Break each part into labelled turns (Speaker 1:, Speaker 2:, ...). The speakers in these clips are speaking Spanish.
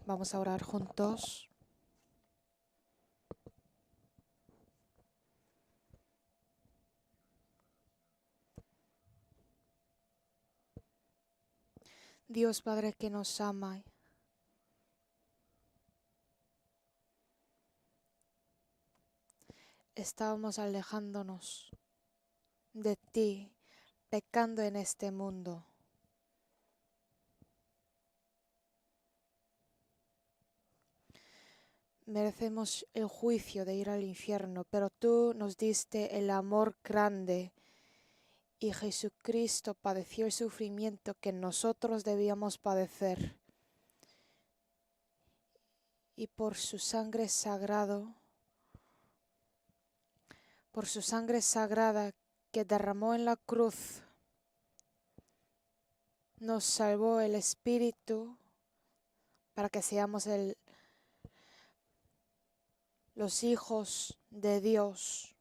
Speaker 1: Vamos a orar juntos. Dios Padre que nos ama, estábamos alejándonos de ti, pecando en este mundo. Merecemos el juicio de ir al infierno, pero tú nos diste el amor grande y Jesucristo padeció el sufrimiento que nosotros debíamos padecer. Y por su sangre sagrada que derramó en la cruz, nos salvó el Espíritu para que seamos los hijos de Dios.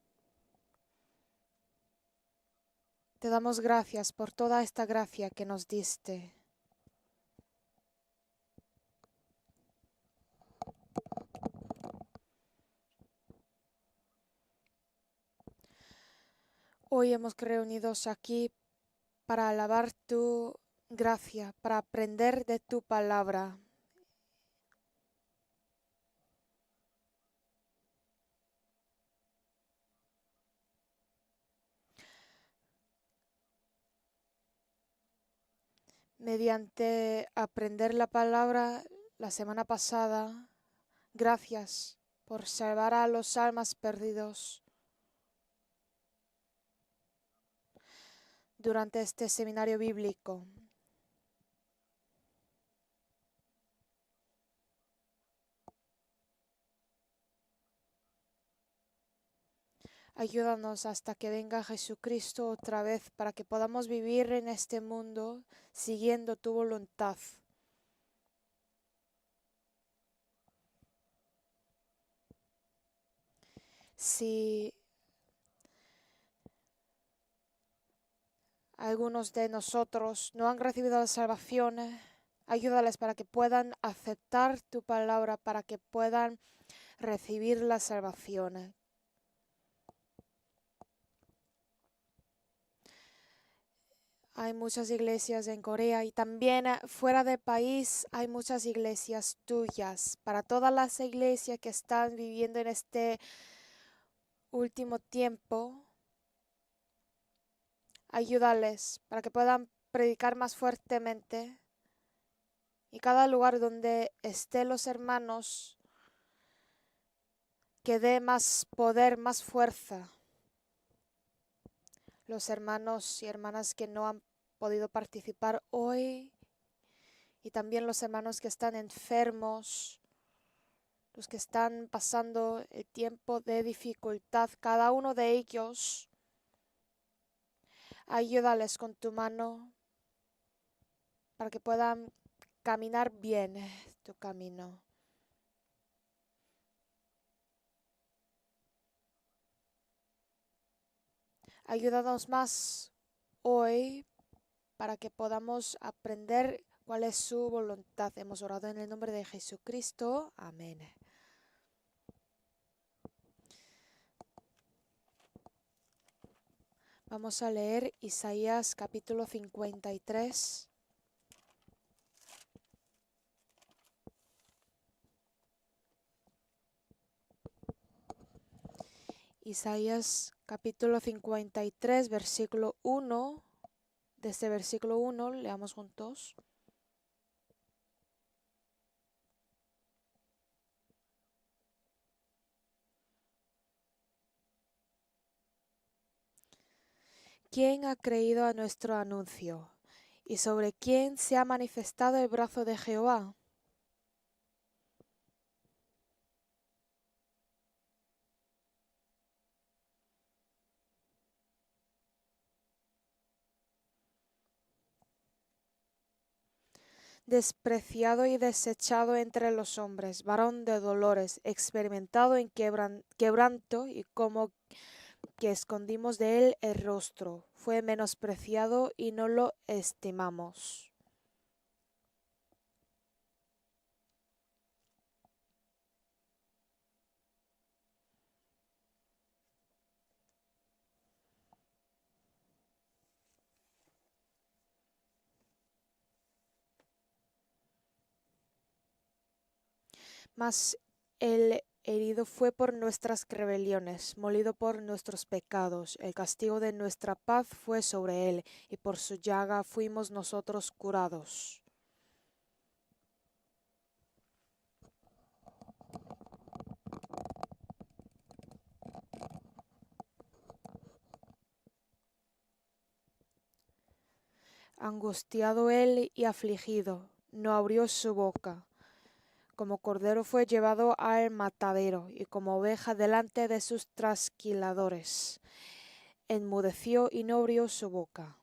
Speaker 1: Te damos gracias por toda esta gracia que nos diste. Hoy hemos reunidos aquí para alabar tu gracia, para aprender de tu palabra. Mediante aprender la palabra la semana pasada, gracias por salvar a los almas perdidos. Durante este seminario bíblico, ayúdanos hasta que venga Jesucristo otra vez para que podamos vivir en este mundo siguiendo tu voluntad. Si algunos de nosotros no han recibido la salvación, ayúdales para que puedan aceptar tu palabra, para que puedan recibir la salvación. Hay muchas iglesias en Corea y también fuera del país hay muchas iglesias tuyas. Para todas las iglesias que están viviendo en este último tiempo, ayúdales para que puedan predicar más fuertemente. Y cada lugar donde estén los hermanos, que dé más poder, más fuerza. Los hermanos y hermanas que no han podido participar hoy y también los hermanos que están enfermos, los que están pasando el tiempo de dificultad, cada uno de ellos, ayúdales con tu mano para que puedan caminar bien tu camino. Ayúdanos más hoy para que podamos aprender cuál es su voluntad. Hemos orado en el nombre de Jesucristo. Amén. Vamos a leer Isaías capítulo 53. Isaías capítulo 53, versículo 1. Desde versículo 1 leamos juntos. ¿Quién ha creído a nuestro anuncio? ¿Y sobre quién se ha manifestado el brazo de Jehová? Despreciado y desechado entre los hombres, varón de dolores, experimentado en quebranto, y como que escondimos de él el rostro. Fue menospreciado y no lo estimamos. Mas el herido fue por nuestras rebeliones, molido por nuestros pecados. El castigo de nuestra paz fue sobre él, y por su llaga fuimos nosotros curados. Angustiado él y afligido, no abrió su boca. Como cordero fue llevado al matadero, y como oveja delante de sus trasquiladores. Enmudeció y no abrió su boca.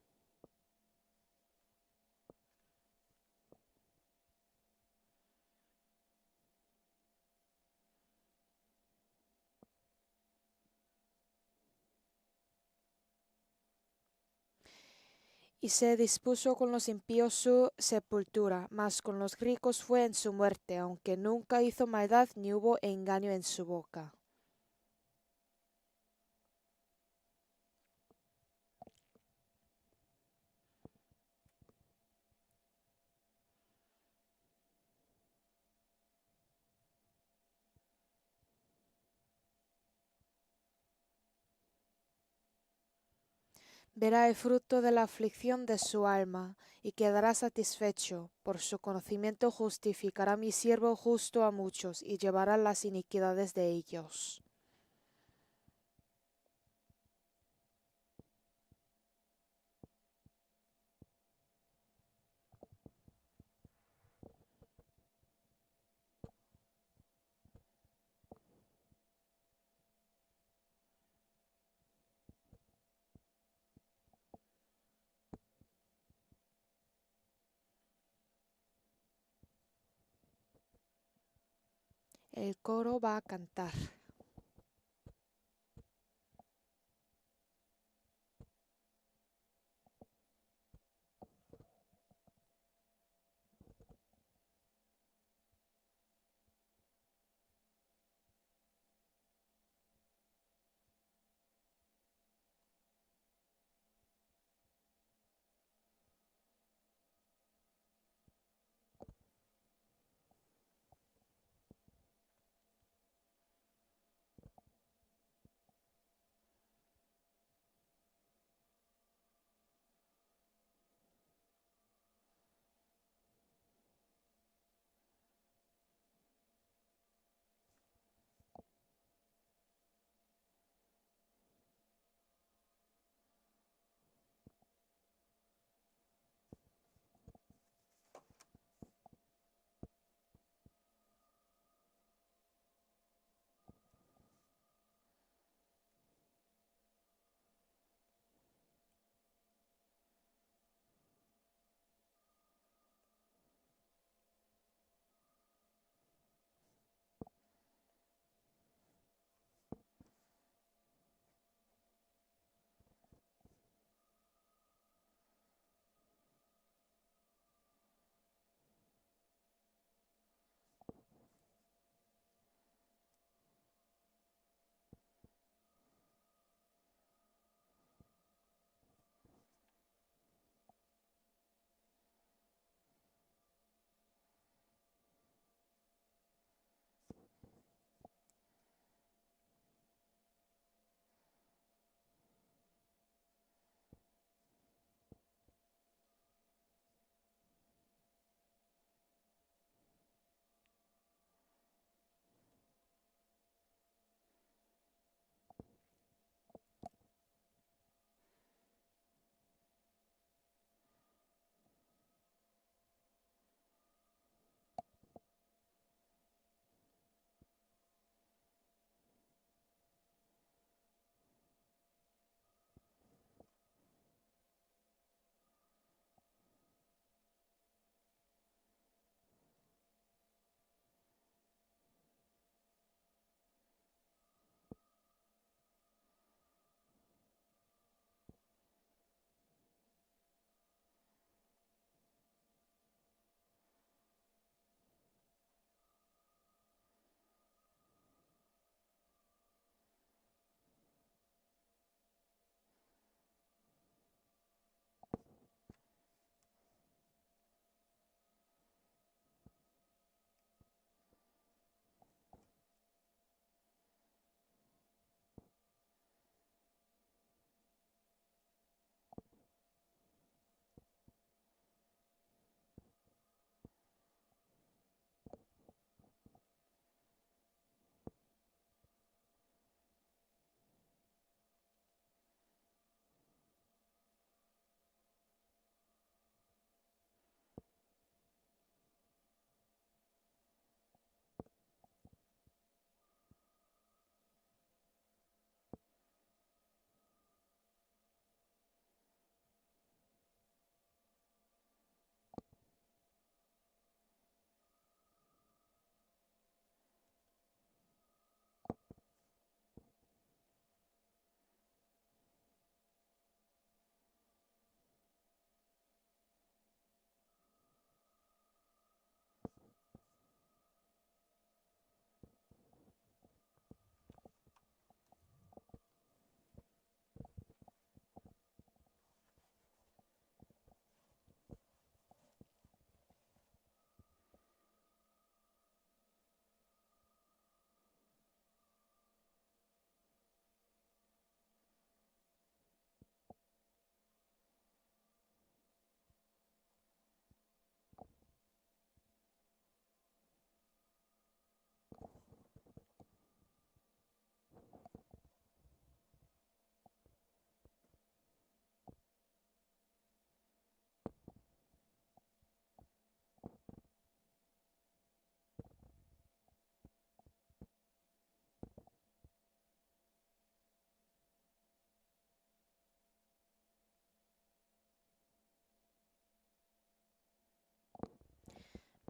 Speaker 1: Y se dispuso con los impíos su sepultura, mas con los ricos fue en su muerte, aunque nunca hizo maldad ni hubo engaño en su boca. Verá el fruto de la aflicción de su alma, y quedará satisfecho. Por su conocimiento justificará mi siervo justo a muchos, y llevará las iniquidades de ellos. El coro va a cantar.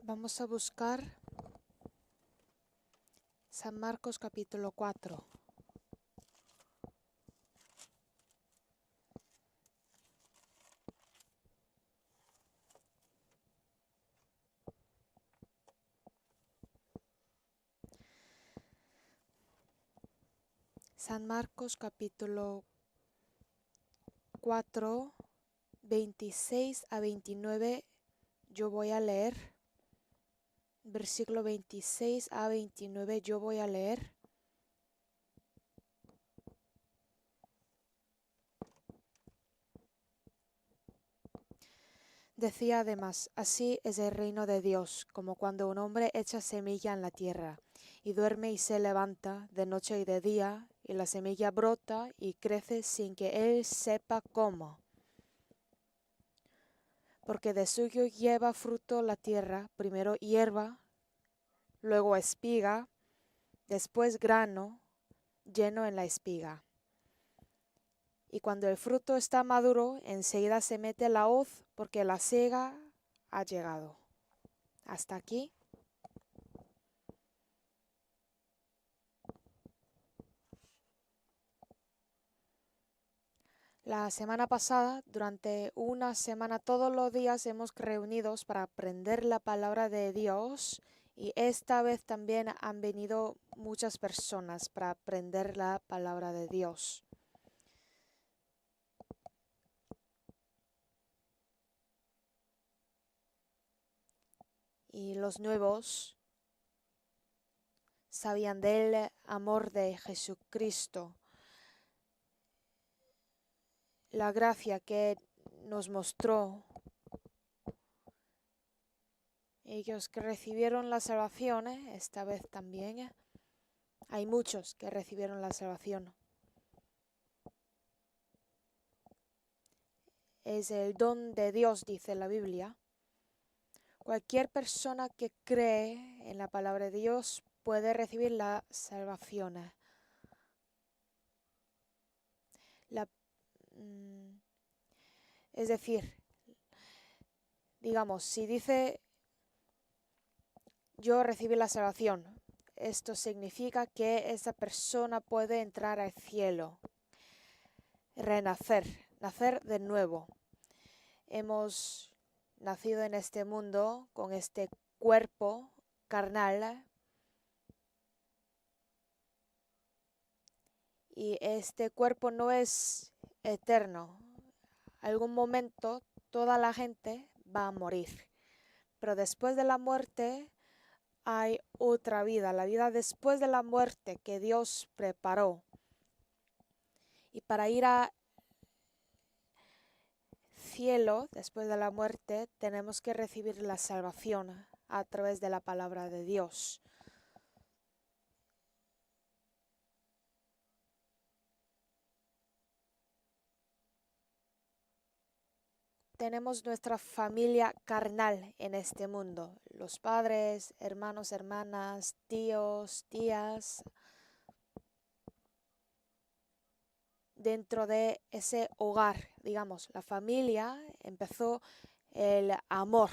Speaker 1: Vamos a buscar San Marcos capítulo 4. San Marcos capítulo 4, 26 a 29, yo voy a leer. Versículo 26 a 29, yo voy a leer. Decía además, así es el reino de Dios, como cuando un hombre echa semilla en la tierra, y duerme y se levanta de noche y de día, y la semilla brota y crece sin que él sepa cómo. Porque de suyo lleva fruto la tierra, primero hierba, luego espiga, después grano, lleno en la espiga. Y cuando el fruto está maduro, enseguida se mete la hoz, porque la siega ha llegado. Hasta aquí. La semana pasada, durante una semana, todos los días hemos reunidos para aprender la palabra de Dios, y esta vez también han venido muchas personas para aprender la palabra de Dios. Y los nuevos sabían del amor de Jesucristo, la gracia que nos mostró. Ellos que recibieron la salvación, esta vez también, hay muchos que recibieron la salvación. Es el don de Dios, dice la Biblia. Cualquier persona que cree en la palabra de Dios puede recibir la salvación. Es decir, digamos, si dice yo recibí la salvación, esto significa que esa persona puede entrar al cielo, renacer, nacer de nuevo. Hemos nacido en este mundo con este cuerpo carnal, y este cuerpo no es eterno. Algún momento toda la gente va a morir, pero después de la muerte hay otra vida, la vida después de la muerte que Dios preparó. Y para ir a cielo después de la muerte tenemos que recibir la salvación a través de la palabra de Dios. Tenemos nuestra familia carnal en este mundo, los padres, hermanos, hermanas, tíos, tías. Dentro de ese hogar, digamos, la familia, empezó el amor.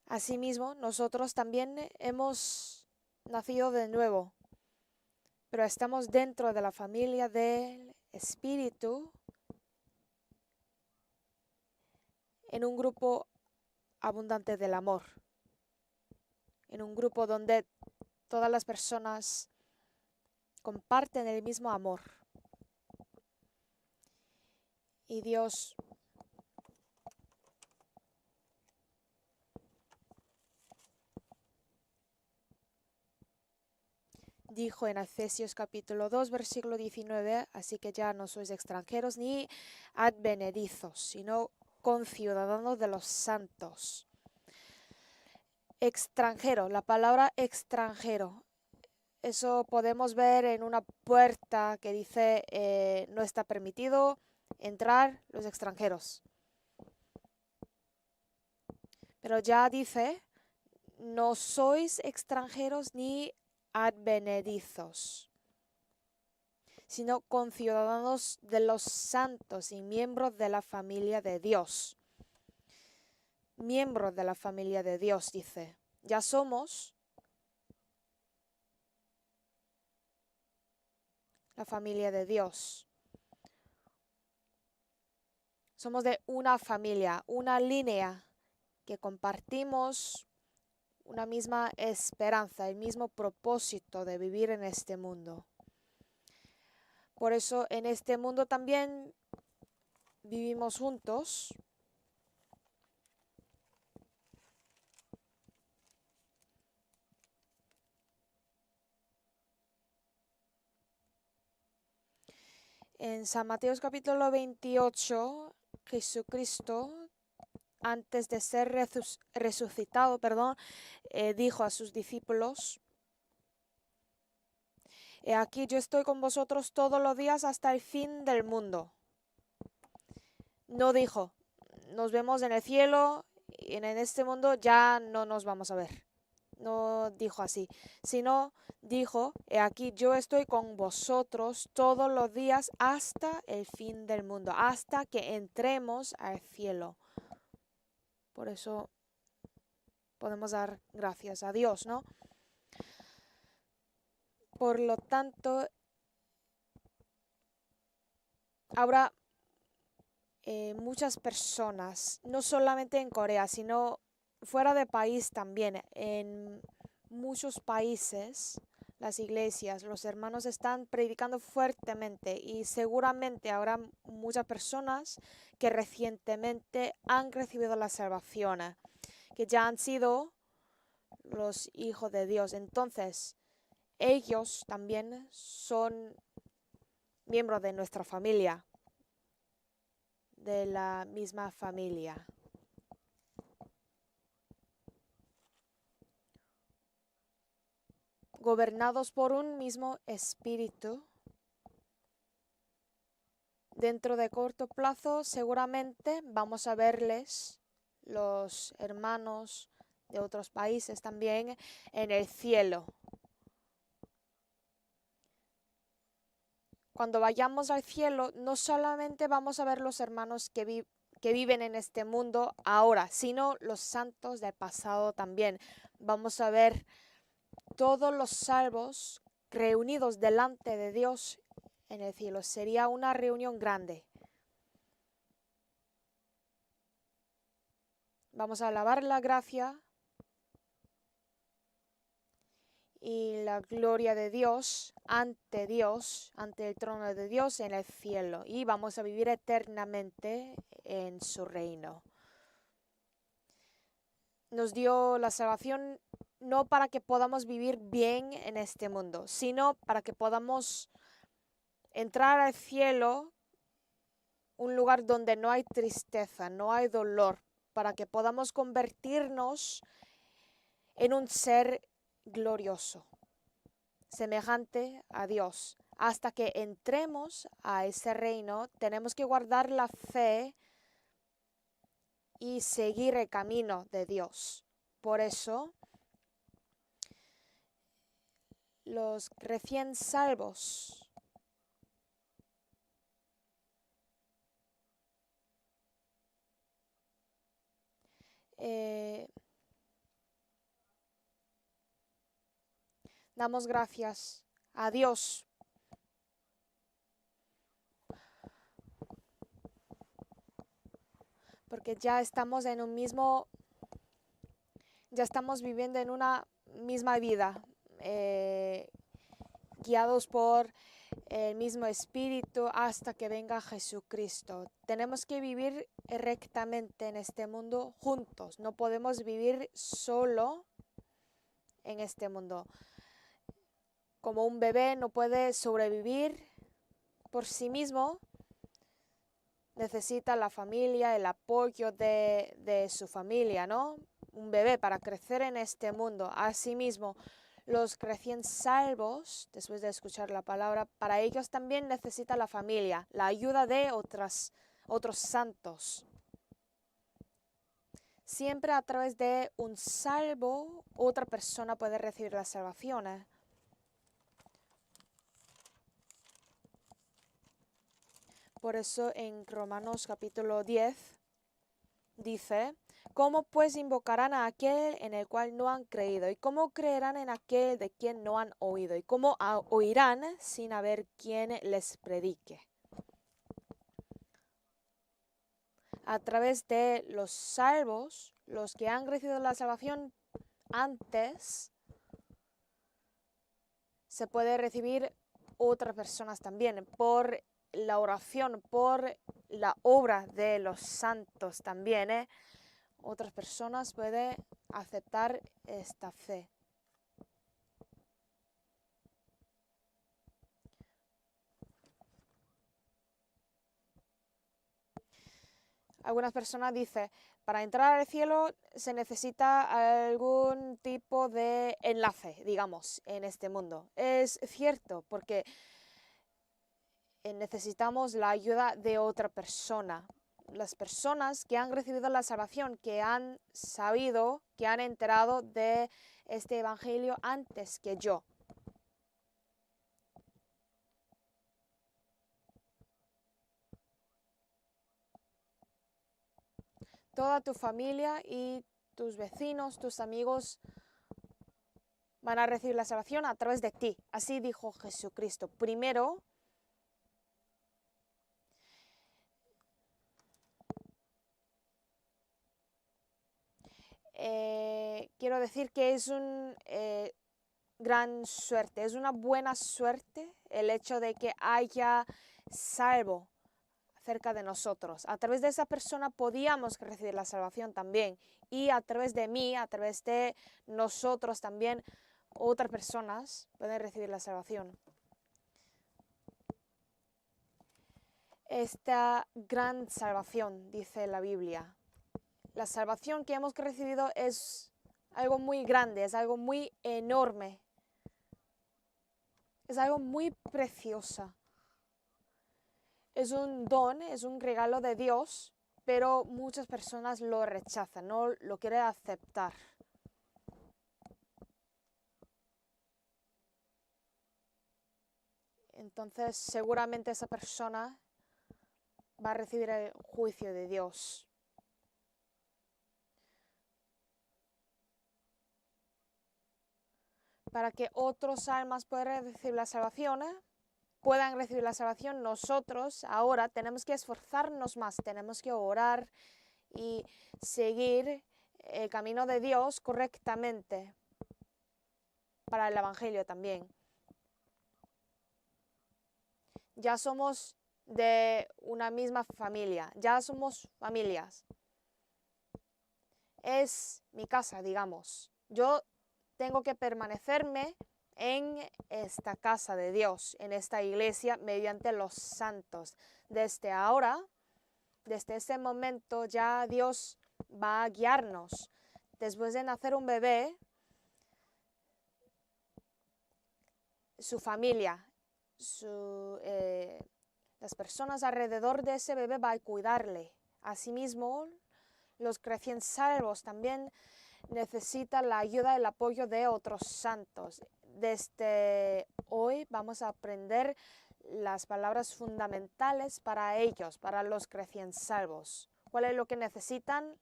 Speaker 1: Asimismo, nosotros también hemos nacido de nuevo, pero estamos dentro de la familia del Espíritu, en un grupo abundante del amor, en un grupo donde todas las personas comparten el mismo amor. Y Dios dijo en Efesios capítulo 2, versículo 19, así que ya no sois extranjeros ni advenedizos, sino conciudadanos de los santos. Extranjero, la palabra extranjero, eso podemos ver en una puerta que dice no está permitido entrar los extranjeros. Pero ya dice, no sois extranjeros ni advenedizos, sino conciudadanos de los santos y miembros de la familia de Dios. miembros de la familia de Dios, dice. Ya somos la familia de Dios. Somos de una familia, una línea que compartimos una misma esperanza, el mismo propósito de vivir en este mundo. Por eso en este mundo también vivimos juntos. En San Mateo capítulo 28, Jesucristo, antes de ser resucitado, dijo a sus discípulos: He aquí yo estoy con vosotros todos los días hasta el fin del mundo. No dijo, nos vemos en el cielo y en este mundo ya no nos vamos a ver. No dijo así, sino dijo, he aquí yo estoy con vosotros todos los días hasta el fin del mundo, hasta que entremos al cielo. Por eso podemos dar gracias a Dios, ¿no? Por lo tanto, habrá muchas personas, no solamente en Corea, sino fuera de país también. En muchos países, las iglesias, los hermanos están predicando fuertemente y seguramente habrá muchas personas que recientemente han recibido la salvación, que ya han sido los hijos de Dios. Entonces, ellos también son miembros de nuestra familia, de la misma familia. Gobernados por un mismo espíritu. Dentro de corto plazo seguramente vamos a verles, los hermanos de otros países también, en el cielo. Cuando vayamos al cielo, no solamente vamos a ver los hermanos que viven en este mundo ahora, sino los santos del pasado también. Vamos a ver todos los salvos reunidos delante de Dios en el cielo. Sería una reunión grande. Vamos a alabar la gracia y la gloria de Dios, ante el trono de Dios en el cielo. Y vamos a vivir eternamente en su reino. Nos dio la salvación no para que podamos vivir bien en este mundo, sino para que podamos entrar al cielo, un lugar donde no hay tristeza, no hay dolor, para que podamos convertirnos en un ser glorioso, semejante a Dios. Hasta que entremos a ese reino, tenemos que guardar la fe y seguir el camino de Dios. Por eso, los recién salvos damos gracias a Dios porque ya estamos viviendo en una misma vida, guiados por el mismo espíritu hasta que venga Jesucristo. Tenemos que vivir rectamente en este mundo juntos. No podemos vivir solo en este mundo. Como un bebé no puede sobrevivir por sí mismo, necesita la familia, el apoyo de su familia, ¿no? Un bebé para crecer en este mundo. Asimismo, los recién salvos, después de escuchar la palabra, para ellos también necesita la familia, la ayuda de otros santos. Siempre a través de un salvo, otra persona puede recibir la salvación. Por eso en Romanos capítulo 10 dice, ¿cómo pues invocarán a aquel en el cual no han creído? ¿Y cómo creerán en aquel de quien no han oído? ¿Y cómo oirán sin haber quien les predique? A través de los salvos, los que han recibido la salvación antes, se puede recibir otras personas también por la oración, por la obra de los santos también. Otras personas pueden aceptar esta fe. Algunas personas dicen, para entrar al cielo se necesita algún tipo de enlace, digamos, en este mundo. Es cierto, porque necesitamos la ayuda de otra persona. Las personas que han recibido la salvación, que han sabido, que han enterado de este evangelio antes que yo. Toda tu familia y tus vecinos, tus amigos van a recibir la salvación a través de ti. Así dijo Jesucristo. Primero, quiero decir que es un gran suerte, es una buena suerte el hecho de que haya salvo cerca de nosotros. A través de esa persona podíamos recibir la salvación también, y a través de mí, a través de nosotros también, otras personas pueden recibir la salvación. Esta gran salvación, dice la Biblia, la salvación que hemos recibido es algo muy grande, es algo muy enorme, es algo muy precioso. Es un don, es un regalo de Dios, pero muchas personas lo rechazan, no lo quieren aceptar. Entonces, seguramente esa persona va a recibir el juicio de Dios. Para que otros almas puedan recibir la salvación, nosotros ahora tenemos que esforzarnos más, tenemos que orar y seguir el camino de Dios correctamente para el Evangelio también. Ya somos de una misma familia, ya somos familias. Es mi casa, digamos. Yo tengo que permanecerme en esta casa de Dios, en esta iglesia, mediante los santos. Desde ahora, desde este momento, ya Dios va a guiarnos. Después de nacer un bebé, su familia, las personas alrededor de ese bebé van a cuidarle. Asimismo, los recién salvos también necesitan la ayuda y el apoyo de otros santos. Desde hoy vamos a aprender las palabras fundamentales para ellos, para los recién salvos. ¿Cuál es lo que necesitan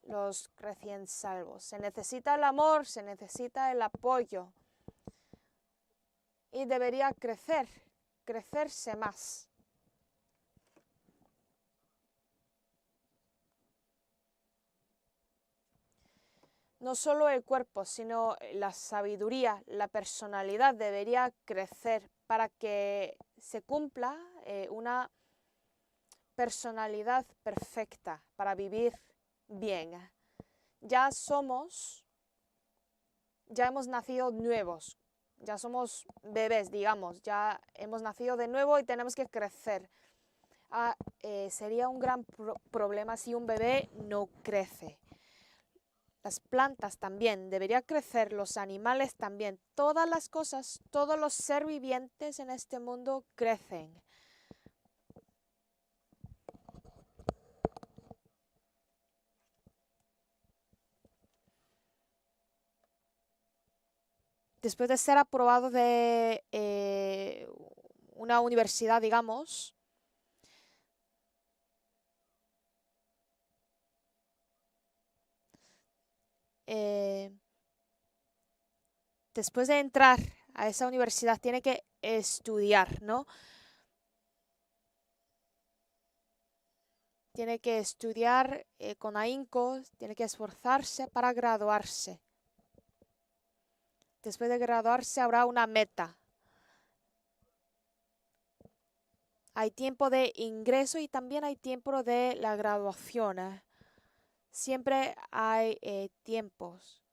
Speaker 1: los recién salvos? Se necesita el amor, se necesita el apoyo. Y debería crecerse más. No solo el cuerpo, sino la sabiduría, la personalidad debería crecer para que se cumpla una personalidad perfecta para vivir bien. Ya hemos nacido nuevos, ya somos bebés, digamos, ya hemos nacido de nuevo y tenemos que crecer. Sería un gran problema si un bebé no crece. Las plantas también, debería crecer, los animales también, todas las cosas, todos los seres vivientes en este mundo crecen. Después de ser aprobado de una universidad, digamos, después de entrar a esa universidad, tiene que estudiar, ¿no? Tiene que estudiar con ahínco, tiene que esforzarse para graduarse. Después de graduarse habrá una meta. Hay tiempo de ingreso y también hay tiempo de la graduación. Siempre hay tiempos.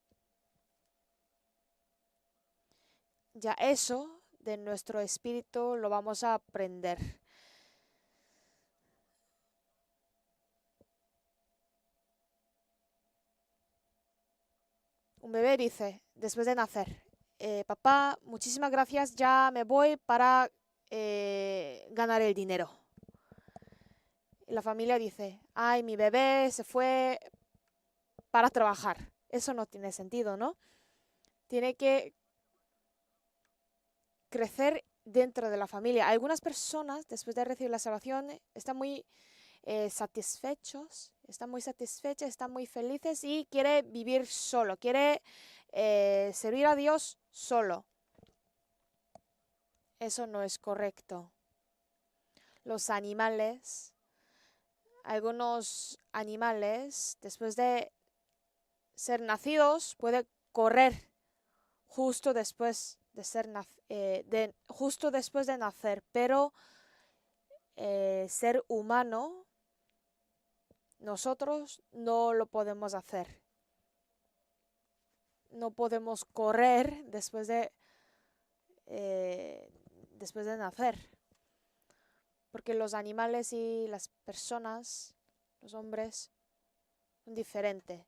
Speaker 1: Ya eso de nuestro espíritu lo vamos a aprender. Un bebé dice, después de nacer, papá, muchísimas gracias, ya me voy para ganar el dinero. Y la familia dice, ay, mi bebé se fue para trabajar. Eso no tiene sentido, ¿no? Tiene que crecer dentro de la familia. Algunas personas, después de recibir la salvación, están muy satisfechos, están muy satisfechas, están muy felices y quiere vivir solo, quiere servir a Dios solo. Eso no es correcto. Los animales, algunos animales, después de ser nacidos, pueden correr justo después de ser justo después de nacer, pero ser humano, nosotros no lo podemos hacer. No podemos correr después de nacer, porque los animales y las personas, los hombres, son diferentes.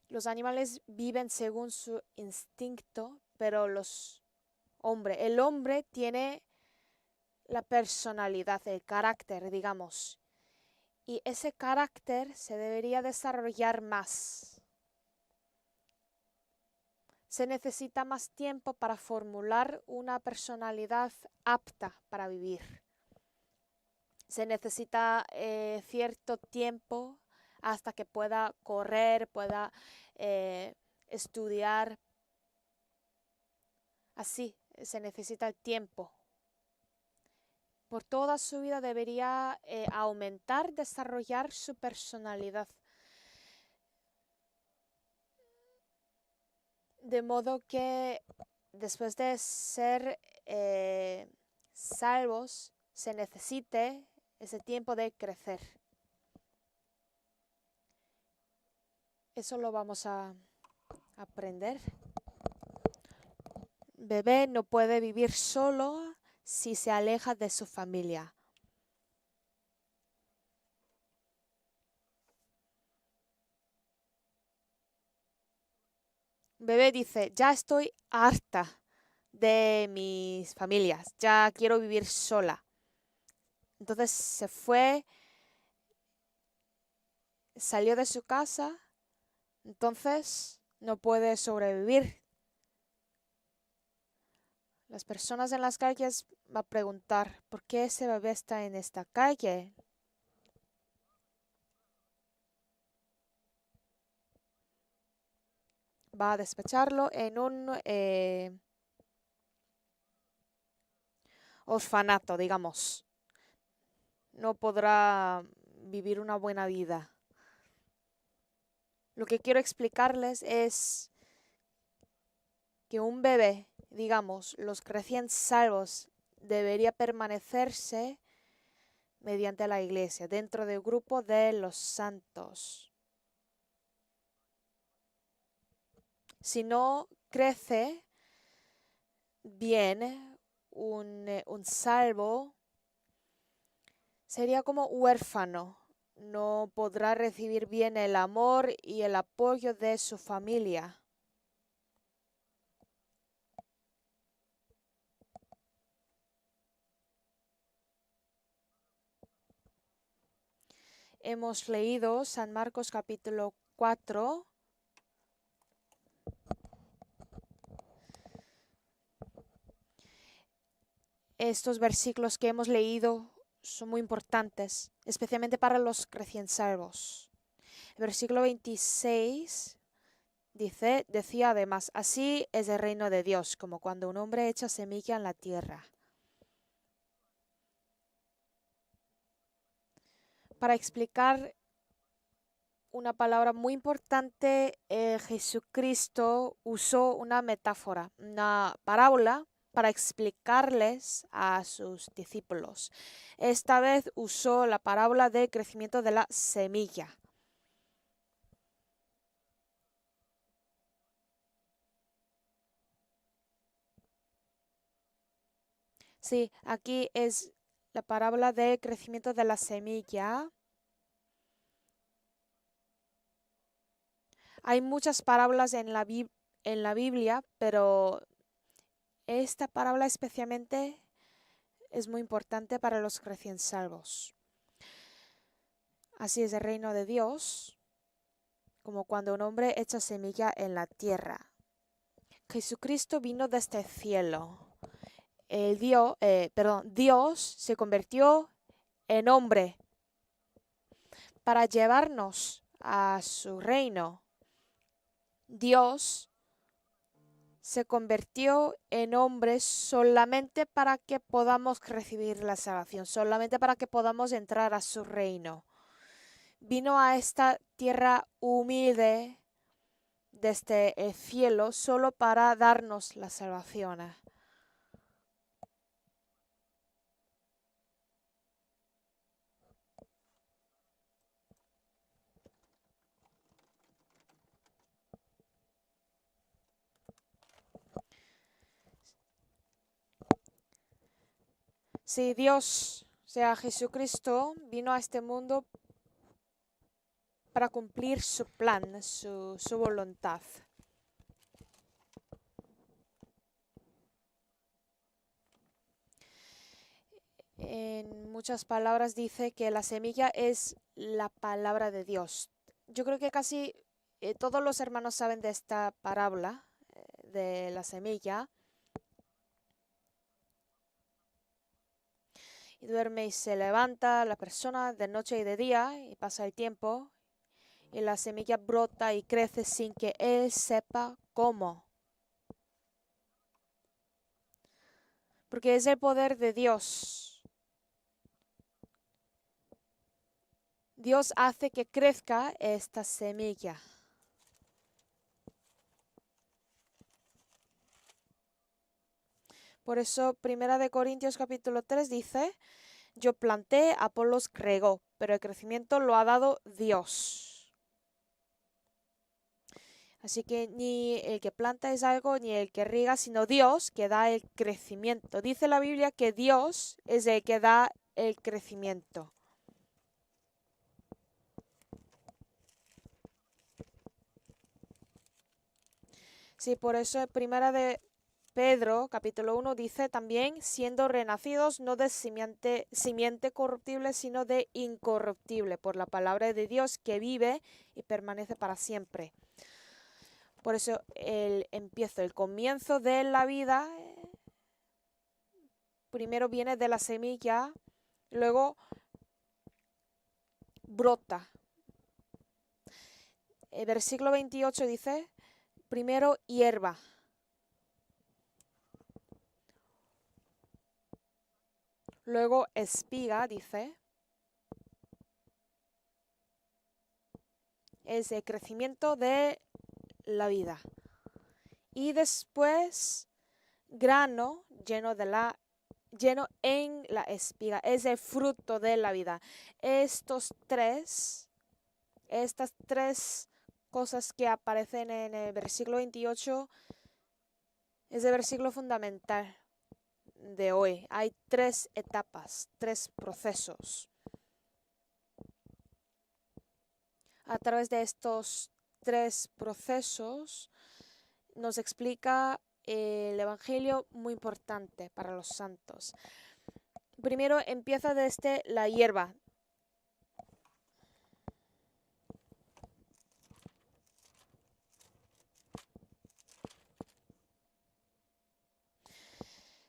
Speaker 1: Los animales viven según su instinto, pero el hombre tiene la personalidad, el carácter, digamos. Y ese carácter se debería desarrollar más. Se necesita más tiempo para formular una personalidad apta para vivir. Se necesita cierto tiempo hasta que pueda correr, pueda estudiar. Así se necesita el tiempo. Por toda su vida debería aumentar, desarrollar su personalidad. De modo que después de ser salvos, se necesite ese tiempo de crecer. Eso lo vamos a aprender. Bebé no puede vivir solo si se aleja de su familia. Bebé dice, ya estoy harta de mis familias, ya quiero vivir sola. Entonces se fue, salió de su casa, entonces no puede sobrevivir. Las personas en las calles van a preguntar, ¿por qué ese bebé está en esta calle? Va a despecharlo en un orfanato, digamos. No podrá vivir una buena vida. Lo que quiero explicarles es que un bebé, digamos, los recién salvos, debería permanecerse mediante la iglesia, dentro del grupo de los santos. Si no crece bien un salvo, sería como huérfano. No podrá recibir bien el amor y el apoyo de su familia. Hemos leído San Marcos capítulo 4. Estos versículos que hemos leído son muy importantes, especialmente para los recién salvos. El versículo 26 decía además, así es el reino de Dios, como cuando un hombre echa semilla en la tierra. Para explicar una palabra muy importante, Jesucristo usó una metáfora, una parábola para explicarles a sus discípulos. Esta vez usó la parábola del crecimiento de la semilla. Sí, aquí es la parábola del crecimiento de la semilla. Hay muchas parábolas en la Biblia, pero esta parábola especialmente es muy importante para los recién salvos. Así es el reino de Dios, como cuando un hombre echa semilla en la tierra. Jesucristo vino desde el cielo. Dios se convirtió en hombre para llevarnos a su reino. Dios se convirtió en hombre solamente para que podamos recibir la salvación, solamente para que podamos entrar a su reino. Vino a esta tierra humilde desde el cielo solo para darnos la salvación. Si Dios, sea Jesucristo, vino a este mundo para cumplir su plan, su voluntad. En muchas palabras dice que la semilla es la palabra de Dios. Yo creo que casi todos los hermanos saben de esta parábola de la semilla. Y duerme y se levanta la persona de noche y de día y pasa el tiempo y la semilla brota y crece sin que él sepa cómo. Porque es el poder de Dios. Dios hace que crezca esta semilla. Por eso, 1 Corintios capítulo 3 dice, yo planté, Apolos regó, pero el crecimiento lo ha dado Dios. Así que ni el que planta es algo, ni el que riega, sino Dios que da el crecimiento. Dice la Biblia que Dios es el que da el crecimiento. Sí, por eso primera de Pedro, capítulo 1, dice también, siendo renacidos no de simiente corruptible, sino de incorruptible, por la palabra de Dios que vive y permanece para siempre. Por eso el comienzo de la vida, primero viene de la semilla, luego brota. El versículo 28 dice, primero hierba. Luego espiga, dice. Es el crecimiento de la vida. Y después grano lleno en la espiga. Es el fruto de la vida. Estas tres cosas que aparecen en el versículo 28 es el versículo fundamental de hoy. Hay tres etapas, tres procesos. A través de estos tres procesos nos explica el Evangelio muy importante para los santos. Primero empieza desde la hierba.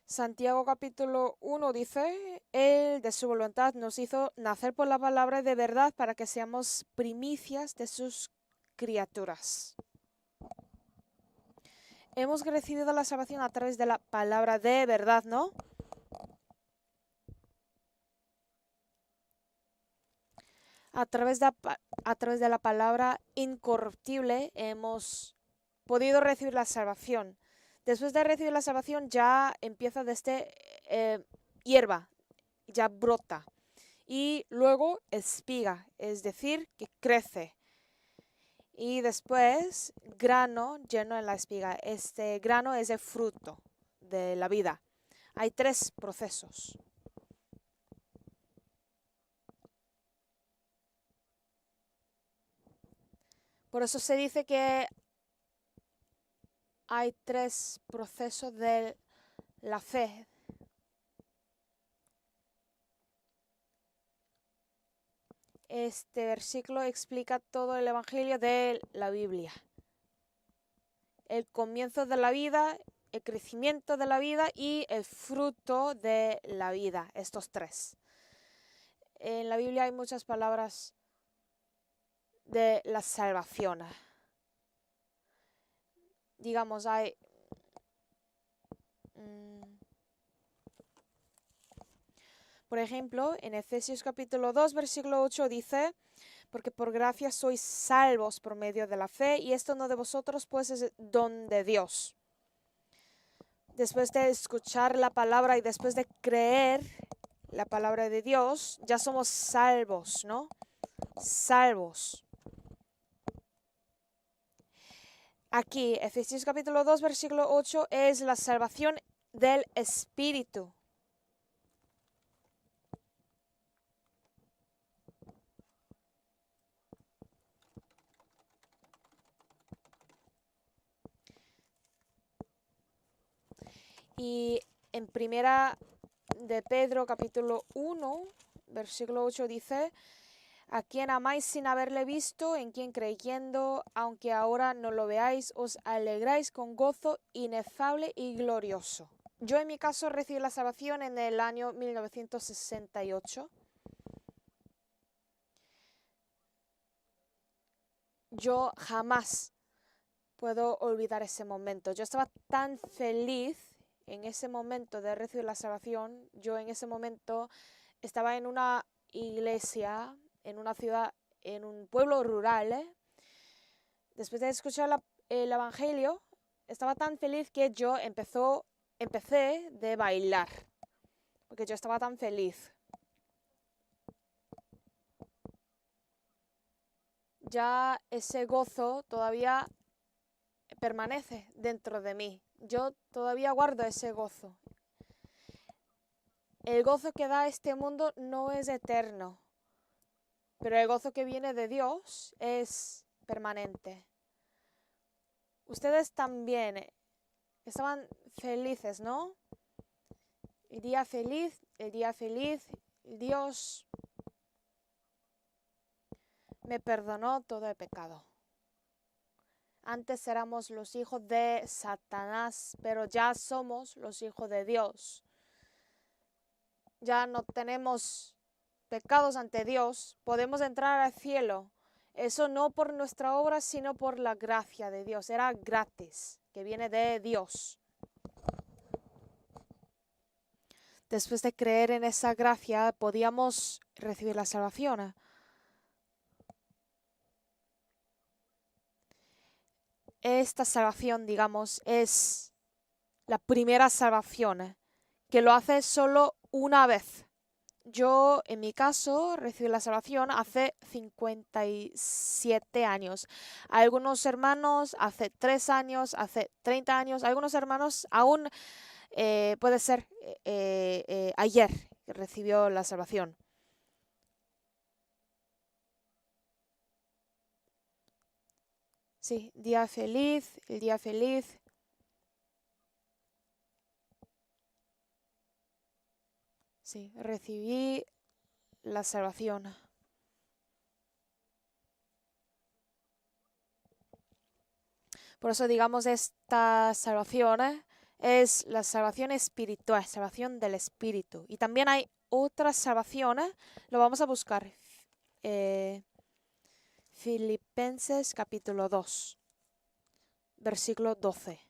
Speaker 1: Santiago capítulo 1 dice, Él de su voluntad nos hizo nacer por la palabra de verdad para que seamos primicias de sus criaturas. hemos recibido la salvación a través de la palabra de verdad, ¿no? A través de la palabra incorruptible hemos podido recibir la salvación. Después de recibir la salvación ya empieza desde hierba, ya brota. Y luego espiga, es decir, que crece. Y después grano lleno en la espiga. Este grano es el fruto de la vida. Hay 3 procesos. Por eso se dice que hay 3 procesos de la fe. Este versículo explica todo el Evangelio de la Biblia. El comienzo de la vida, el crecimiento de la vida y el fruto de la vida, estos 3. En la Biblia hay muchas palabras de la salvación. Digamos, hay por ejemplo, en Efesios capítulo 2, versículo 8 dice, porque por gracia sois salvos por medio de la fe, y esto no de vosotros, pues es don de Dios. Después de escuchar la palabra y después de creer la palabra de Dios, ya somos salvos, ¿no? Salvos. Aquí, Efesios capítulo 2, versículo 8, es la salvación del Espíritu. Y en primera de Pedro capítulo 1, versículo 8 dice, a quien amáis sin haberle visto, en quien creyendo, aunque ahora no lo veáis, os alegráis con gozo inefable y glorioso. Yo en mi caso recibí la salvación en el año 1968. Yo jamás puedo olvidar ese momento. Yo estaba tan feliz en ese momento de recibir la salvación. Yo en ese momento estaba en una iglesia, en una ciudad, en un pueblo rural. Después de escuchar el Evangelio, estaba tan feliz que yo empecé de bailar, porque yo estaba tan feliz. Ya ese gozo todavía permanece dentro de mí. Yo todavía guardo ese gozo. El gozo que da este mundo no es eterno, pero el gozo que viene de Dios es permanente. Ustedes también estaban felices, ¿no? El día feliz, Dios me perdonó todo el pecado. Antes éramos los hijos de Satanás, pero ya somos los hijos de Dios. Ya no tenemos pecados ante Dios, podemos entrar al cielo. Eso no por nuestra obra, sino por la gracia de Dios. Era gratis, que viene de Dios. Después de creer en esa gracia, podíamos recibir la salvación. Esta salvación, digamos, es la primera salvación, que lo hace solo una vez. Yo, en mi caso, recibí la salvación hace 57 años. Algunos hermanos hace 3 años, hace 30 años. Algunos hermanos aún puede ser ayer que recibió la salvación. Sí, día feliz, el día feliz. Sí, recibí la salvación. Por eso, digamos, esta salvación es la salvación espiritual, salvación del espíritu. Y también hay otras salvaciones, lo vamos a buscar. Filipenses capítulo 2, versículo 12.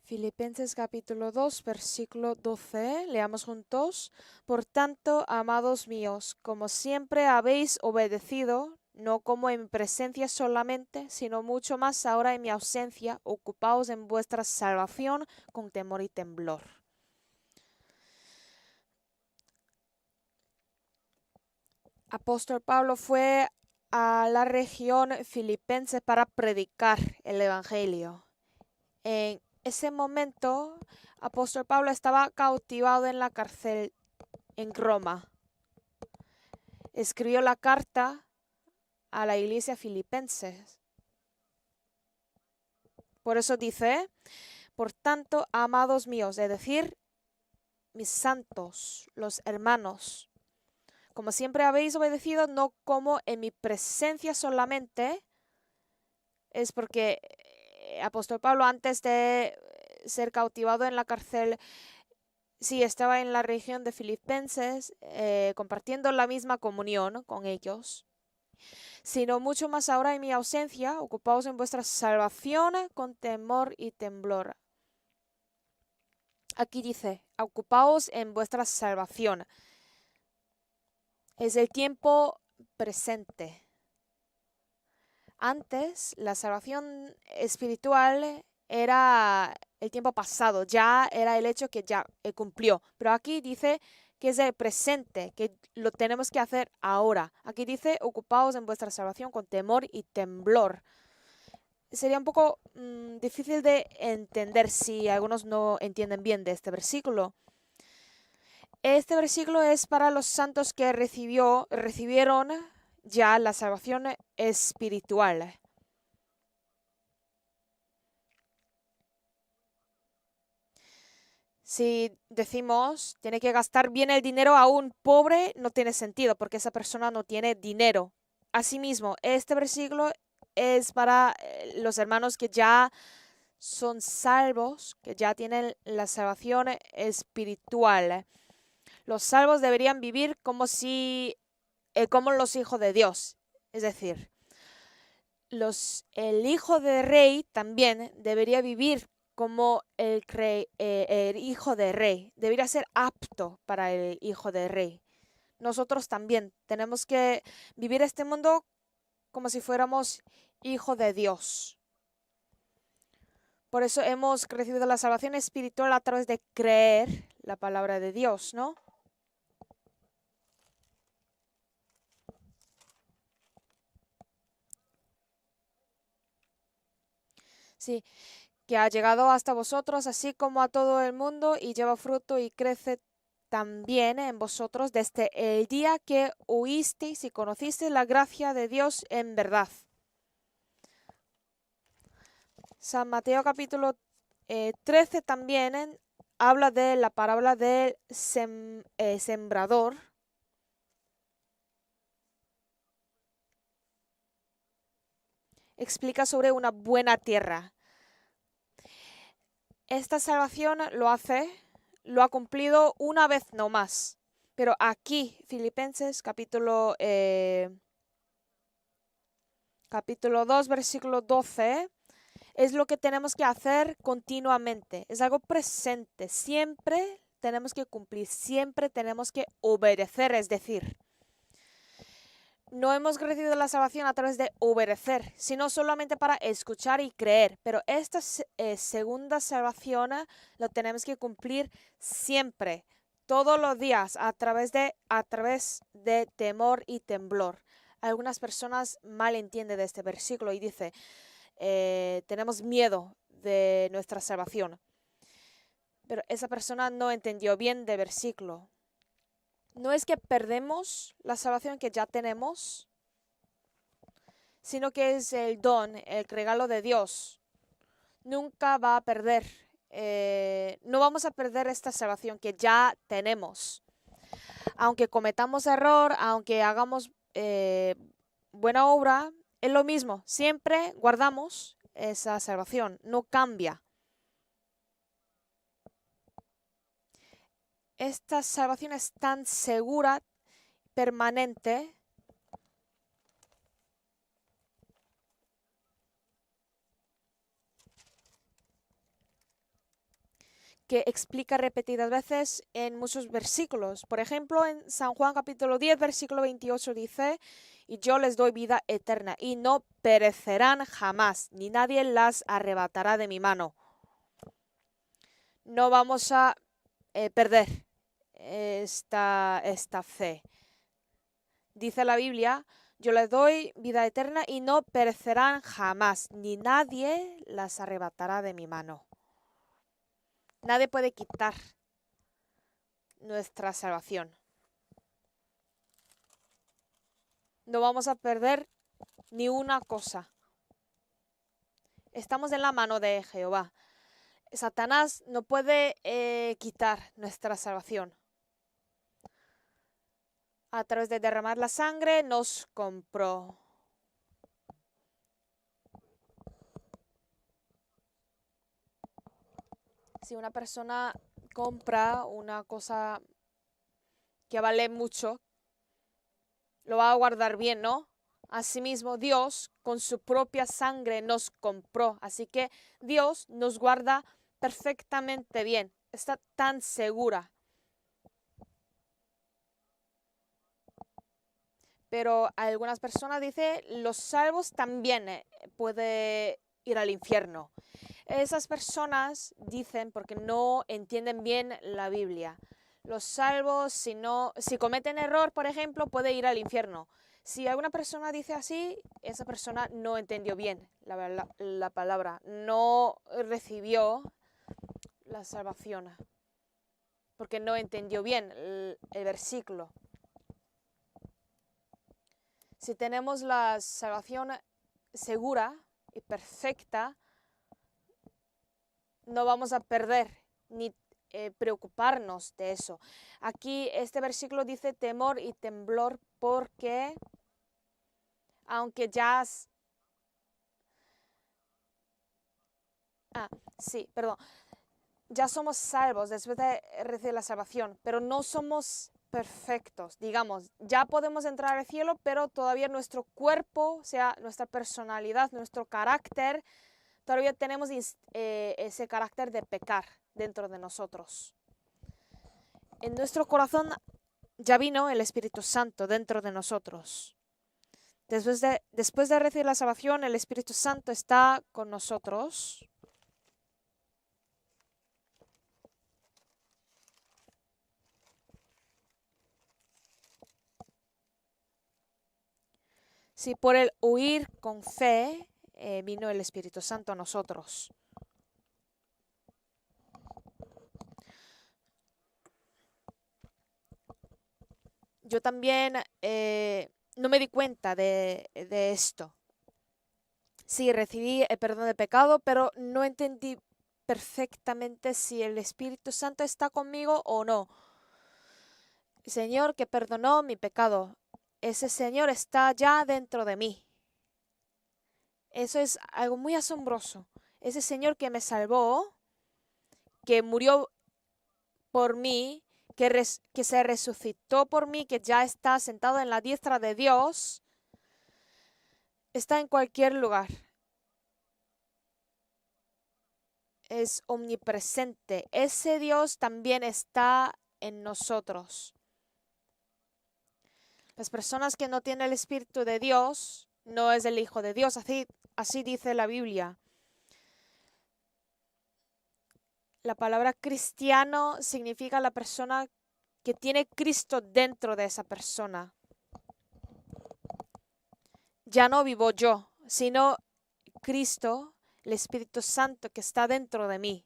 Speaker 1: Filipenses capítulo 2, versículo 12. Leamos juntos. Por tanto, amados míos, como siempre habéis obedecido, no como en mi presencia solamente, sino mucho más ahora en mi ausencia, ocupaos en vuestra salvación con temor y temblor. Apóstol Pablo fue a la región filipense para predicar el evangelio. En ese momento, Apóstol Pablo estaba cautivado en la cárcel en Roma. Escribió la carta a la iglesia filipense. Por eso dice, por tanto, amados míos, es decir, mis santos, los hermanos, como siempre habéis obedecido, no como en mi presencia solamente, es porque Apóstol Pablo antes de ser cautivado en la cárcel, sí estaba en la región de Filipenses, compartiendo la misma comunión con ellos, sino mucho más ahora en mi ausencia, ocupaos en vuestra salvación con temor y temblor. Aquí dice, ocupaos en vuestra salvación. Es el tiempo presente. Antes, la salvación espiritual era el tiempo pasado, ya era el hecho que ya cumplió. Pero aquí dice que es el presente, que lo tenemos que hacer ahora. Aquí dice, ocupaos en vuestra salvación con temor y temblor. Sería un poco difícil de entender si algunos no entienden bien de este versículo. Este versículo es para los santos que recibieron ya la salvación espiritual. Si decimos tiene que gastar bien el dinero a un pobre, no tiene sentido porque esa persona no tiene dinero. Asimismo, este versículo es para los hermanos que ya son salvos, que ya tienen la salvación espiritual. Los salvos deberían vivir como los hijos de Dios. Es decir, el hijo de rey también debería vivir como el hijo de rey. Debería ser apto para el hijo de rey. Nosotros también tenemos que vivir este mundo como si fuéramos hijo de Dios. Por eso hemos recibido la salvación espiritual a través de creer la palabra de Dios, ¿no? Sí, que ha llegado hasta vosotros, así como a todo el mundo, y lleva fruto y crece también en vosotros desde el día que oísteis y conocisteis la gracia de Dios en verdad. San Mateo capítulo 13 también habla de la parábola del sembrador. Explica sobre una buena tierra. Esta salvación lo ha cumplido una vez no más. Pero aquí, Filipenses capítulo 2, versículo 12, es lo que tenemos que hacer continuamente. Es algo presente. Siempre tenemos que cumplir, siempre tenemos que obedecer. Es decir, no hemos recibido la salvación a través de obedecer, sino solamente para escuchar y creer. Pero esta segunda salvación lo tenemos que cumplir siempre, todos los días, a través de temor y temblor. Algunas personas mal entienden de este versículo y dicen, tenemos miedo de nuestra salvación. Pero esa persona no entendió bien del versículo. No es que perdemos la salvación que ya tenemos, sino que es el don, el regalo de Dios. Nunca va a perder, no vamos a perder esta salvación que ya tenemos. Aunque cometamos error, aunque hagamos buena obra, es lo mismo. Siempre guardamos esa salvación, no cambia. Esta salvación es tan segura, permanente, que explica repetidas veces en muchos versículos. Por ejemplo, en San Juan capítulo 10, versículo 28 dice: y yo les doy vida eterna y no perecerán jamás, ni nadie las arrebatará de mi mano. No vamos a perder esta fe. Dice la Biblia: yo les doy vida eterna y no perecerán jamás, ni nadie las arrebatará de mi mano. Nadie puede quitar nuestra salvación. No vamos a perder ni una cosa. Estamos en la mano de Jehová. Satanás no puede quitar nuestra salvación. A través de derramar la sangre nos compró. Si una persona compra una cosa que vale mucho, lo va a guardar bien, ¿no? Asimismo, Dios con su propia sangre nos compró. Así que Dios nos guarda perfectamente bien. Está tan segura. Pero algunas personas dicen, los salvos también pueden ir al infierno. Esas personas dicen porque no entienden bien la Biblia. Los salvos, si cometen error, por ejemplo, puede ir al infierno. Si alguna persona dice así, esa persona no entendió bien la palabra, no recibió la salvación, porque no entendió bien el versículo. Si tenemos la salvación segura y perfecta, no vamos a perder ni preocuparnos de eso. Aquí este versículo dice temor y temblor porque aunque ya... Ya somos salvos después de recibir la salvación, pero no somos perfectos. Digamos, ya podemos entrar al cielo, pero todavía nuestro cuerpo, o sea, nuestra personalidad, nuestro carácter, todavía tenemos ese carácter de pecar dentro de nosotros. En nuestro corazón ya vino el Espíritu Santo dentro de nosotros. Después de recibir la salvación, el Espíritu Santo está con nosotros. Si por el oír con fe vino el Espíritu Santo a nosotros. Yo también no me di cuenta de esto. Sí, recibí el perdón de pecado, pero no entendí perfectamente si el Espíritu Santo está conmigo o no. El Señor que perdonó mi pecado, ese Señor está ya dentro de mí. Eso es algo muy asombroso. Ese Señor que me salvó, que murió por mí, que se resucitó por mí, que ya está sentado en la diestra de Dios, está en cualquier lugar. Es omnipresente. Ese Dios también está en nosotros. Las personas que no tienen el Espíritu de Dios, no es el Hijo de Dios. Así dice la Biblia. La palabra cristiano significa la persona que tiene Cristo dentro de esa persona. Ya no vivo yo, sino Cristo, el Espíritu Santo que está dentro de mí.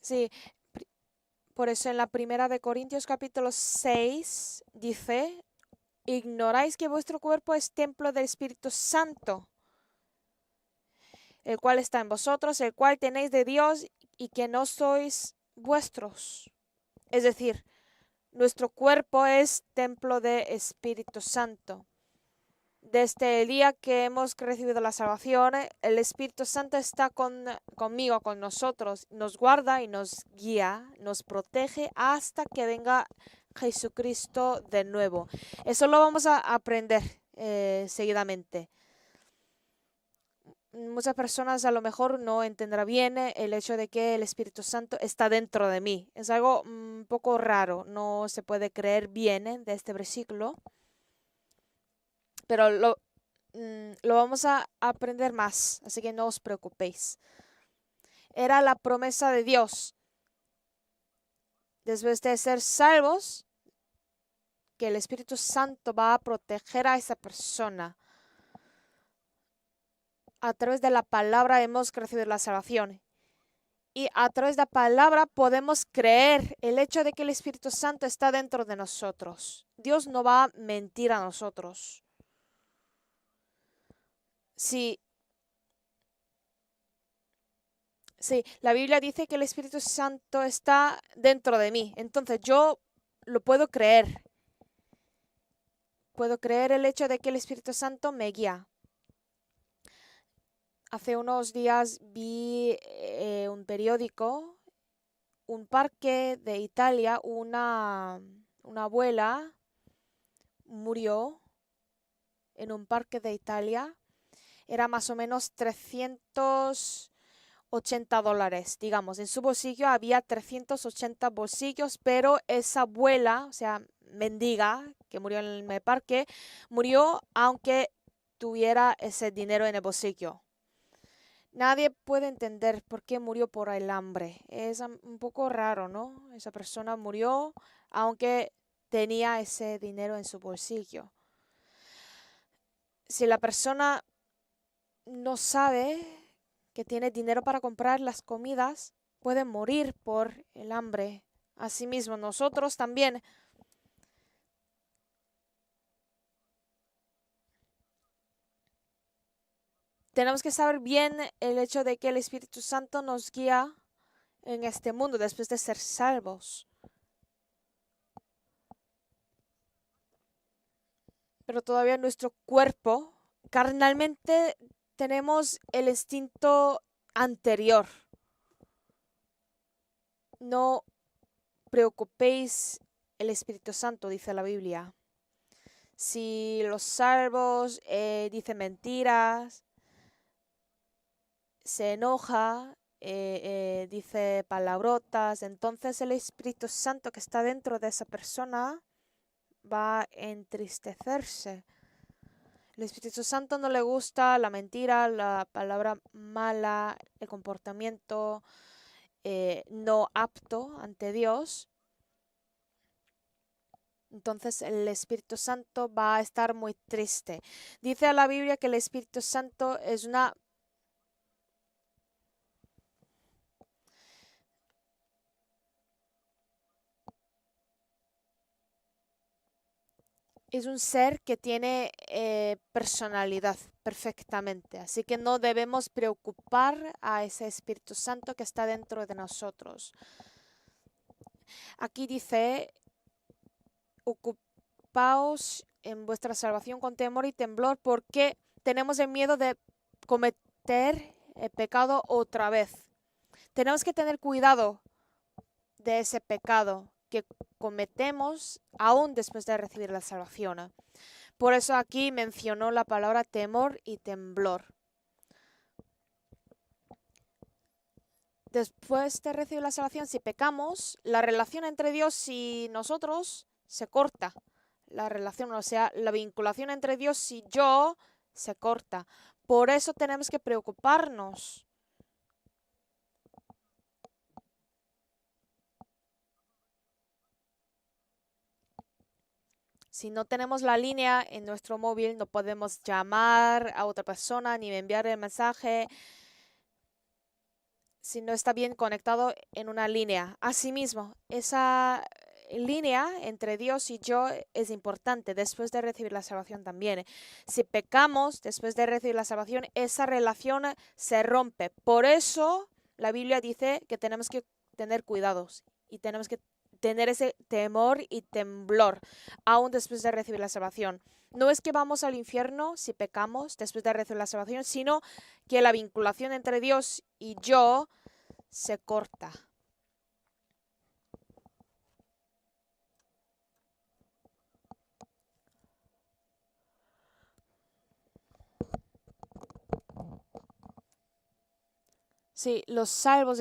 Speaker 1: Sí, por eso en la primera de Corintios capítulo 6 dice: ignoráis que vuestro cuerpo es templo del Espíritu Santo, el cual está en vosotros, el cual tenéis de Dios y que no sois vuestros. Es decir, nuestro cuerpo es templo del Espíritu Santo. Desde el día que hemos recibido la salvación, el Espíritu Santo está conmigo, con nosotros, nos guarda y nos guía, nos protege hasta que venga Jesucristo de nuevo. Eso lo vamos a aprender seguidamente. Muchas personas a lo mejor no entenderán bien el hecho de que el Espíritu Santo está dentro de mí. Es algo un poco raro, no se puede creer bien de este versículo, pero lo vamos a aprender más, así que no os preocupéis. Era la promesa de Dios, después de ser salvos, que el Espíritu Santo va a proteger a esa persona. A través de la palabra hemos recibido la salvación. Y a través de la palabra podemos creer el hecho de que el Espíritu Santo está dentro de nosotros. Dios no va a mentir a nosotros. Sí, la Biblia dice que el Espíritu Santo está dentro de mí. Entonces yo lo puedo creer. Puedo creer el hecho de que el Espíritu Santo me guía. Hace unos días vi un periódico, un parque de Italia, una abuela murió en un parque de Italia. Era más o menos $380, digamos. En su bolsillo había 380 bolsillos, pero esa abuela, o sea, mendiga, que murió en el parque, murió aunque tuviera ese dinero en el bolsillo. Nadie puede entender por qué murió por el hambre. Es un poco raro, ¿no? Esa persona murió aunque tenía ese dinero en su bolsillo. Si la persona no sabe que tiene dinero para comprar las comidas, puede morir por el hambre. Asimismo, nosotros también tenemos que saber bien el hecho de que el Espíritu Santo nos guía en este mundo después de ser salvos. Pero todavía nuestro cuerpo, carnalmente, tenemos el instinto anterior. No preocupéis el Espíritu Santo, dice la Biblia. Si los salvos dicen mentiras, se enoja, dice palabrotas, entonces el Espíritu Santo que está dentro de esa persona va a entristecerse. El Espíritu Santo no le gusta la mentira, la palabra mala, el comportamiento no apto ante Dios. Entonces el Espíritu Santo va a estar muy triste. Dice la Biblia que el Espíritu Santo es un ser que tiene personalidad perfectamente. Así que no debemos preocupar a ese Espíritu Santo que está dentro de nosotros. Aquí dice, ocupaos en vuestra salvación con temor y temblor, porque tenemos el miedo de cometer el pecado otra vez. Tenemos que tener cuidado de ese pecado que cometemos aún después de recibir la salvación. Por eso aquí mencionó la palabra temor y temblor. Después de recibir la salvación, si pecamos, la relación entre Dios y nosotros se corta. La relación, o sea, la vinculación entre Dios y yo se corta. Por eso tenemos que preocuparnos. Si no tenemos la línea en nuestro móvil, no podemos llamar a otra persona ni enviar el mensaje si no está bien conectado en una línea. Asimismo, esa línea entre Dios y yo es importante después de recibir la salvación también. Si pecamos después de recibir la salvación, esa relación se rompe. Por eso la Biblia dice que tenemos que tener cuidados y tenemos que tener ese temor y temblor aún después de recibir la salvación. No es que vamos al infierno si pecamos después de recibir la salvación, sino que la vinculación entre Dios y yo se corta. Sí, los salvos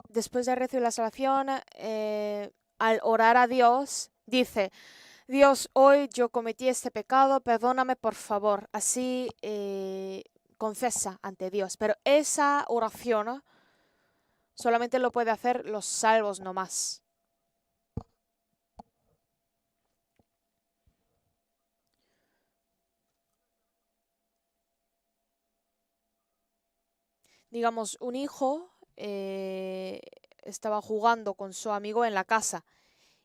Speaker 1: después de recibir la salvación, al orar a Dios, dice, Dios, hoy yo cometí este pecado, perdóname por favor. Así confiesa ante Dios. Pero esa oración solamente lo puede hacer los salvos nomás. Digamos, un hijo estaba jugando con su amigo en la casa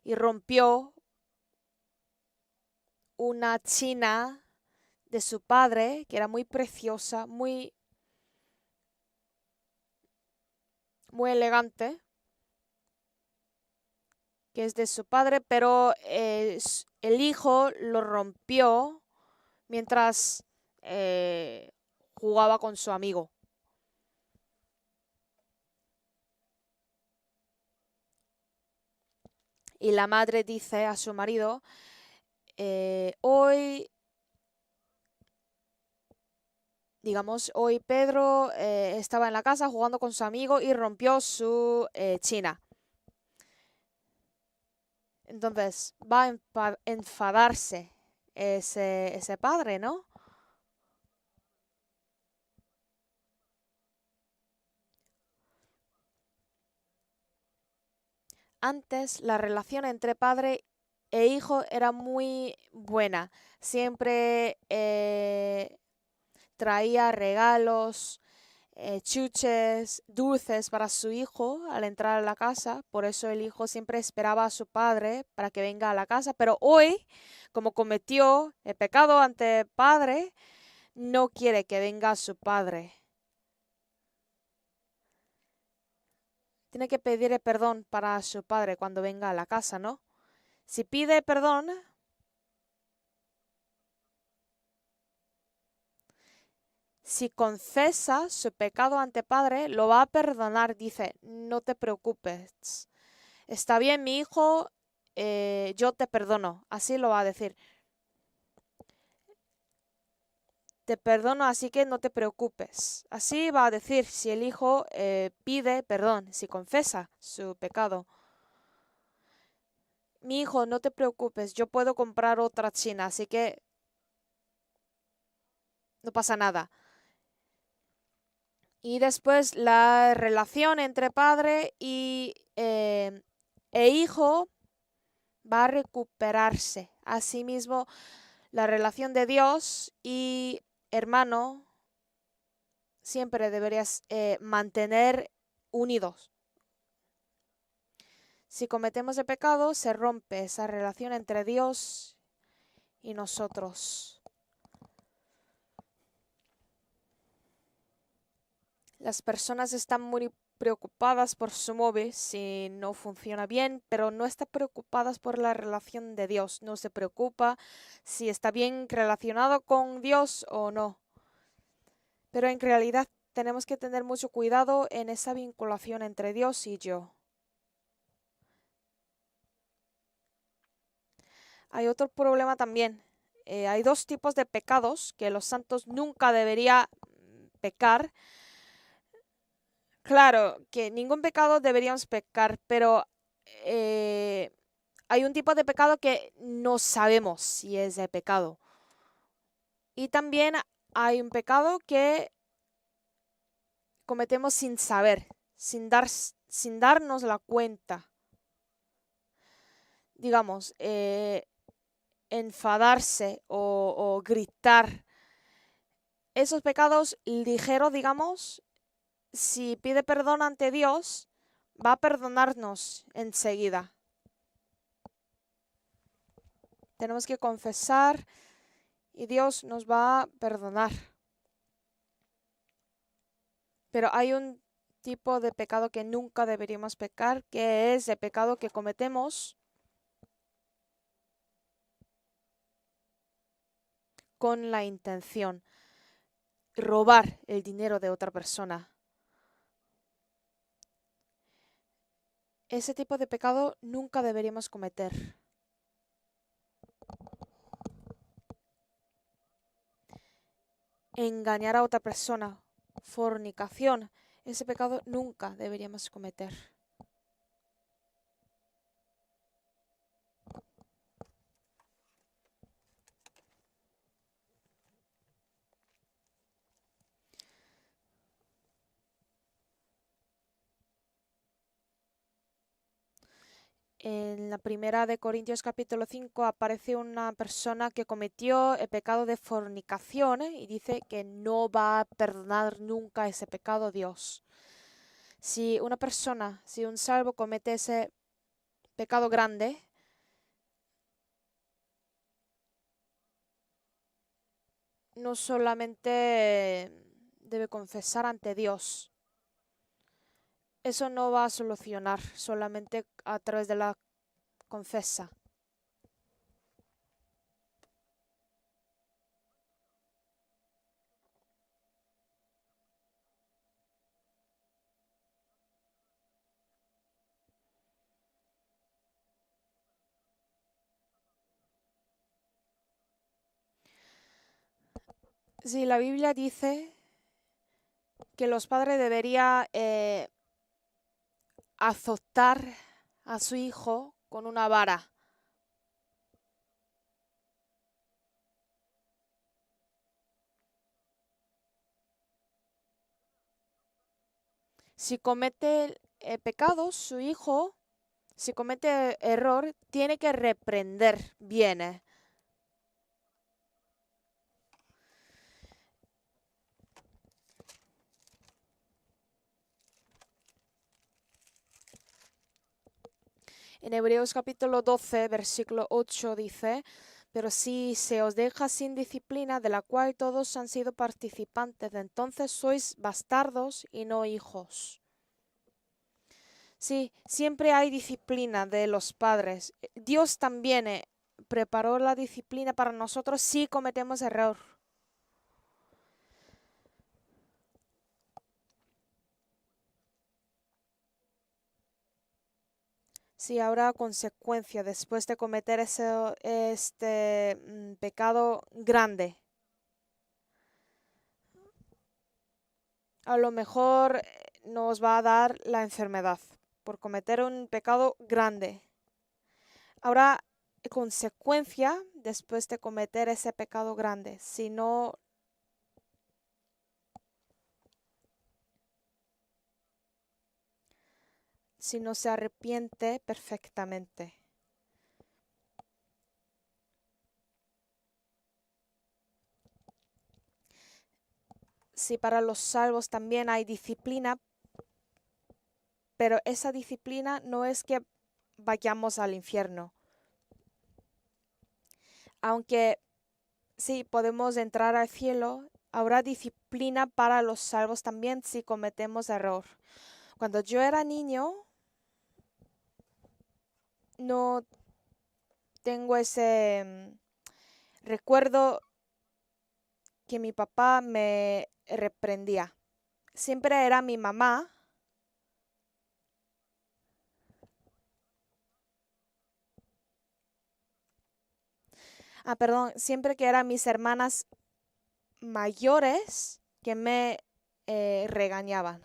Speaker 1: y rompió una china de su padre, que era muy preciosa, muy elegante, que es de su padre, pero el hijo lo rompió mientras jugaba con su amigo. Y la madre dice a su marido, hoy, digamos, hoy Pedro estaba en la casa jugando con su amigo y rompió su china. Entonces va a enfadarse ese padre, ¿no? Antes la relación entre padre e hijo era muy buena. Siempre traía regalos, chuches, dulces para su hijo al entrar a la casa. Por eso el hijo siempre esperaba a su padre para que venga a la casa. Pero hoy, como cometió el pecado ante padre, no quiere que venga su padre. Tiene que pedir perdón para su padre cuando venga a la casa, ¿no? Si pide perdón, si confiesa su pecado ante Padre, lo va a perdonar. Dice, no te preocupes. Está bien, mi hijo, yo te perdono. Así lo va a decir. Te perdono, así que no te preocupes. Así va a decir si el hijo pide perdón, si confiesa su pecado. Mi hijo, no te preocupes, yo puedo comprar otra china, así que no pasa nada. Y después la relación entre padre e hijo va a recuperarse. Asimismo, la relación de Dios y hermano siempre deberías mantener unidos. Si cometemos el pecado, se rompe esa relación entre Dios y nosotros. Las personas están muy preocupadas por su móvil si no funciona bien, pero no están preocupadas por la relación de Dios. No se preocupa si está bien relacionado con Dios o no. Pero en realidad tenemos que tener mucho cuidado en esa vinculación entre Dios y yo. Hay otro problema también. Hay dos tipos de pecados que los santos nunca deberían pecar. Claro, que ningún pecado deberíamos pecar, pero eh, hay un tipo de pecado que no sabemos si es de pecado. Y también hay un pecado que cometemos sin saber, sin darnos la cuenta. Digamos, enfadarse o gritar. Esos pecados ligeros, digamos, si pide perdón ante Dios, va a perdonarnos enseguida. Tenemos que confesar y Dios nos va a perdonar. Pero hay un tipo de pecado que nunca deberíamos pecar, que es el pecado que cometemos con la intención, robar el dinero de otra persona. Ese tipo de pecado nunca deberíamos cometer. Engañar a otra persona, fornicación, Ese pecado nunca deberíamos cometer. En la primera de Corintios capítulo 5 aparece una persona que cometió el pecado de fornicación, y dice que no va a perdonar nunca ese pecado Dios. Si una persona, si un salvo comete ese pecado grande, no solamente debe confesar ante Dios, eso no va a solucionar solamente a través de la confesa. Si la Biblia dice que los padres deberían azotar a su hijo con una vara. Si comete pecado, su hijo, si comete error, tiene que reprender bien. En Hebreos capítulo 12, versículo 8 dice, pero si se os deja sin disciplina, de la cual todos han sido participantes, entonces sois bastardos y no hijos. Sí, siempre hay disciplina de los padres. Dios también preparó la disciplina para nosotros si cometemos error. Si habrá consecuencia después de cometer este pecado grande. A lo mejor nos va a dar la enfermedad por cometer un pecado grande. Habrá consecuencia después de cometer ese pecado grande, si no se arrepiente perfectamente. Si para los salvos también hay disciplina, pero esa disciplina no es que vayamos al infierno. Aunque sí podemos entrar al cielo, habrá disciplina para los salvos también si cometemos error. Cuando yo era niño, no tengo ese recuerdo que mi papá me reprendía. Siempre era mi mamá. Perdón, siempre que eran mis hermanas mayores que me regañaban.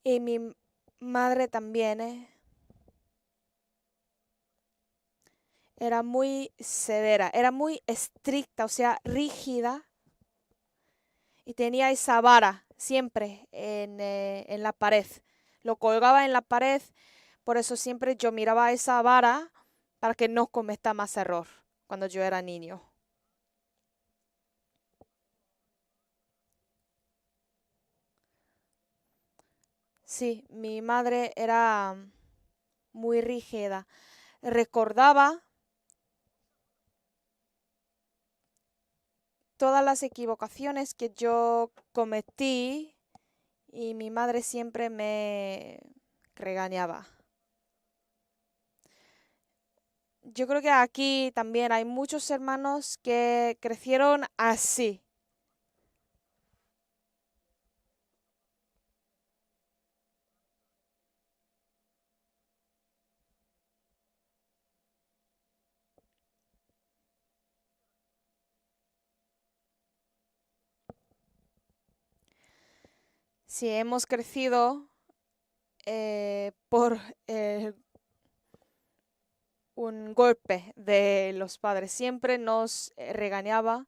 Speaker 1: Y mi madre también era muy severa, era muy estricta, o sea, rígida. Y tenía esa vara siempre en la pared. Lo colgaba en la pared, por eso siempre yo miraba esa vara para que no cometa más error cuando yo era niño. Sí, mi madre era muy rígida. Recordaba todas las equivocaciones que yo cometí y mi madre siempre me regañaba. Yo creo que aquí también hay muchos hermanos que crecieron así. Si hemos crecido por un golpe de los padres, siempre nos regañaba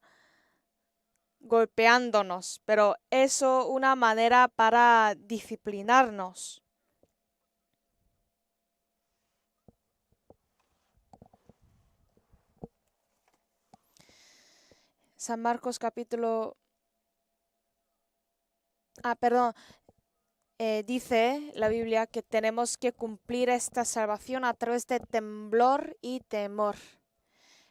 Speaker 1: golpeándonos, pero eso una manera para disciplinarnos. San Marcos capítulo... perdón. Dice la Biblia que tenemos que cumplir esta salvación a través de temblor y temor.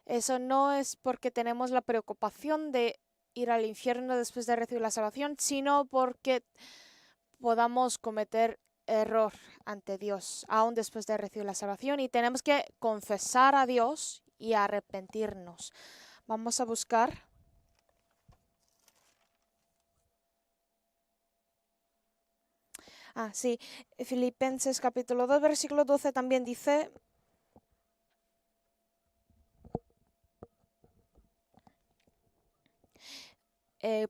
Speaker 1: Eso no es porque tenemos la preocupación de ir al infierno después de recibir la salvación, sino porque podamos cometer error ante Dios, aún después de recibir la salvación, y tenemos que confesar a Dios y arrepentirnos. Vamos a buscar. Sí, Filipenses capítulo 2, versículo 12 también dice: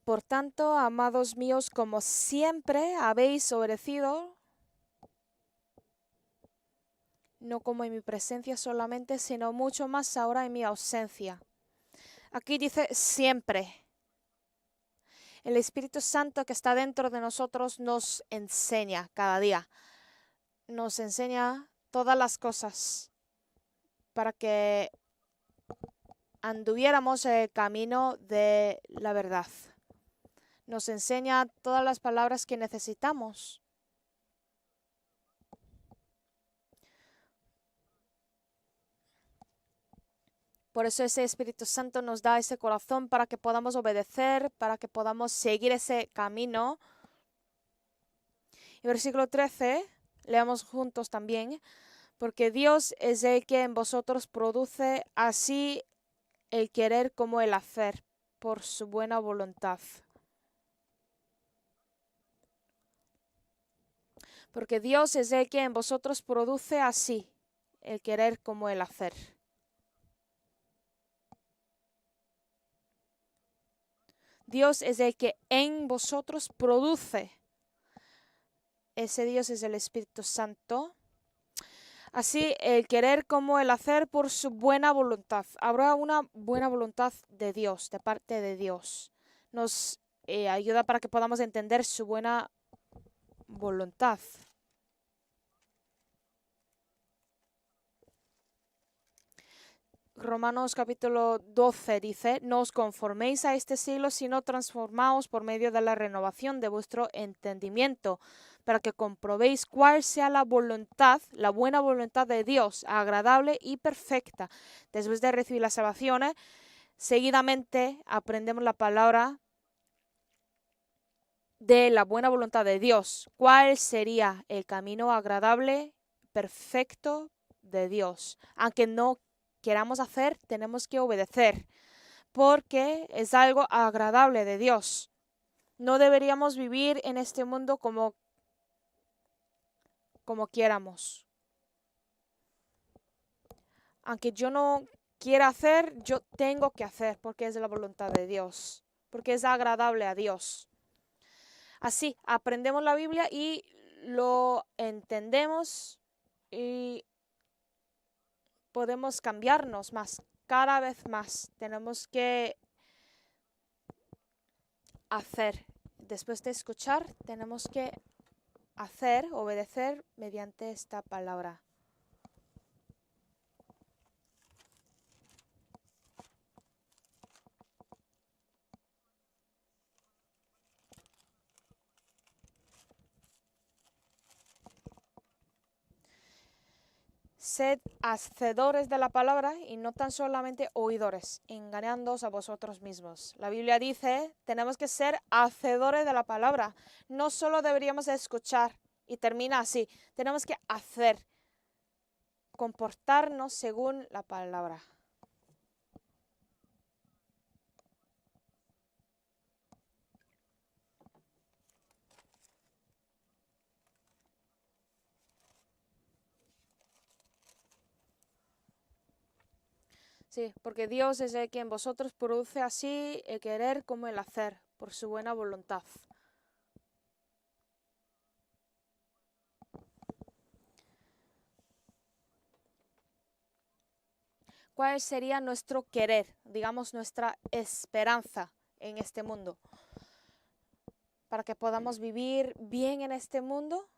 Speaker 1: por tanto, amados míos, como siempre habéis obedecido, no como en mi presencia solamente, sino mucho más ahora en mi ausencia. Aquí dice siempre. El Espíritu Santo que está dentro de nosotros nos enseña cada día. Nos enseña todas las cosas para que anduviéramos el camino de la verdad. Nos enseña todas las palabras que necesitamos. Por eso ese Espíritu Santo nos da ese corazón para que podamos obedecer, para que podamos seguir ese camino. Y versículo 13, leamos juntos también. Porque Dios es el que en vosotros produce así el querer como el hacer, por su buena voluntad. Porque Dios es el que en vosotros produce así el querer como el hacer. Dios es el que en vosotros produce. Ese Dios es el Espíritu Santo. Así el querer como el hacer por su buena voluntad. Habrá una buena voluntad de Dios, de parte de Dios. Nos ayuda para que podamos entender su buena voluntad. Romanos capítulo 12 dice: no os conforméis a este siglo, sino transformaos por medio de la renovación de vuestro entendimiento, para que comprobéis cuál sea la voluntad, la buena voluntad de Dios, agradable y perfecta. Después de recibir la salvación, seguidamente aprendemos la palabra de la buena voluntad de Dios. ¿Cuál sería el camino agradable, perfecto de Dios? Aunque no queramos hacer, tenemos que obedecer, porque es algo agradable de Dios. No deberíamos vivir en este mundo como quieramos. Aunque yo no quiera hacer, yo tengo que hacer, porque es la voluntad de Dios, porque es agradable a Dios. Así, aprendemos la Biblia y lo entendemos y podemos cambiarnos más, cada vez más. Tenemos que hacer. Después de escuchar, tenemos que hacer, obedecer mediante esta palabra. Sed hacedores de la palabra y no tan solamente oidores, engañándoos a vosotros mismos. La Biblia dice, tenemos que ser hacedores de la palabra. No solo deberíamos escuchar y termina así. Tenemos que hacer, comportarnos según la palabra. Sí, porque Dios es el que en vosotros produce así el querer como el hacer, por su buena voluntad. ¿Cuál sería nuestro querer, digamos nuestra esperanza en este mundo? Para que podamos vivir bien en este mundo,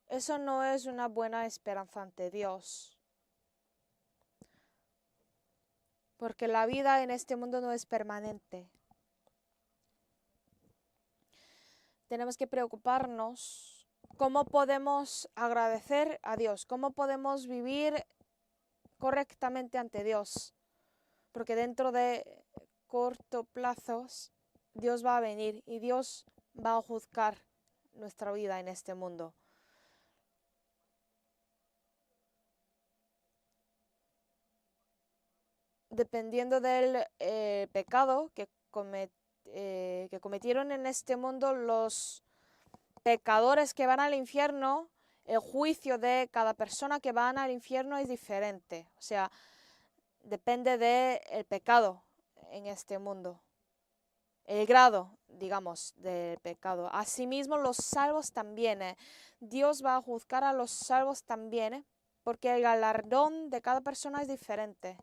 Speaker 1: eso no es una buena esperanza ante Dios. Porque la vida en este mundo no es permanente. Tenemos que preocuparnos cómo podemos agradecer a Dios, cómo podemos vivir correctamente ante Dios. Porque dentro de corto plazos Dios va a venir y Dios va a juzgar nuestra vida en este mundo. Dependiendo del pecado que cometieron en este mundo los pecadores que van al infierno, el juicio de cada persona que van al infierno es diferente. O sea, depende del pecado en este mundo. El grado, digamos, del pecado. Asimismo, los salvos también. Dios va a juzgar a los salvos también, porque el galardón de cada persona es diferente.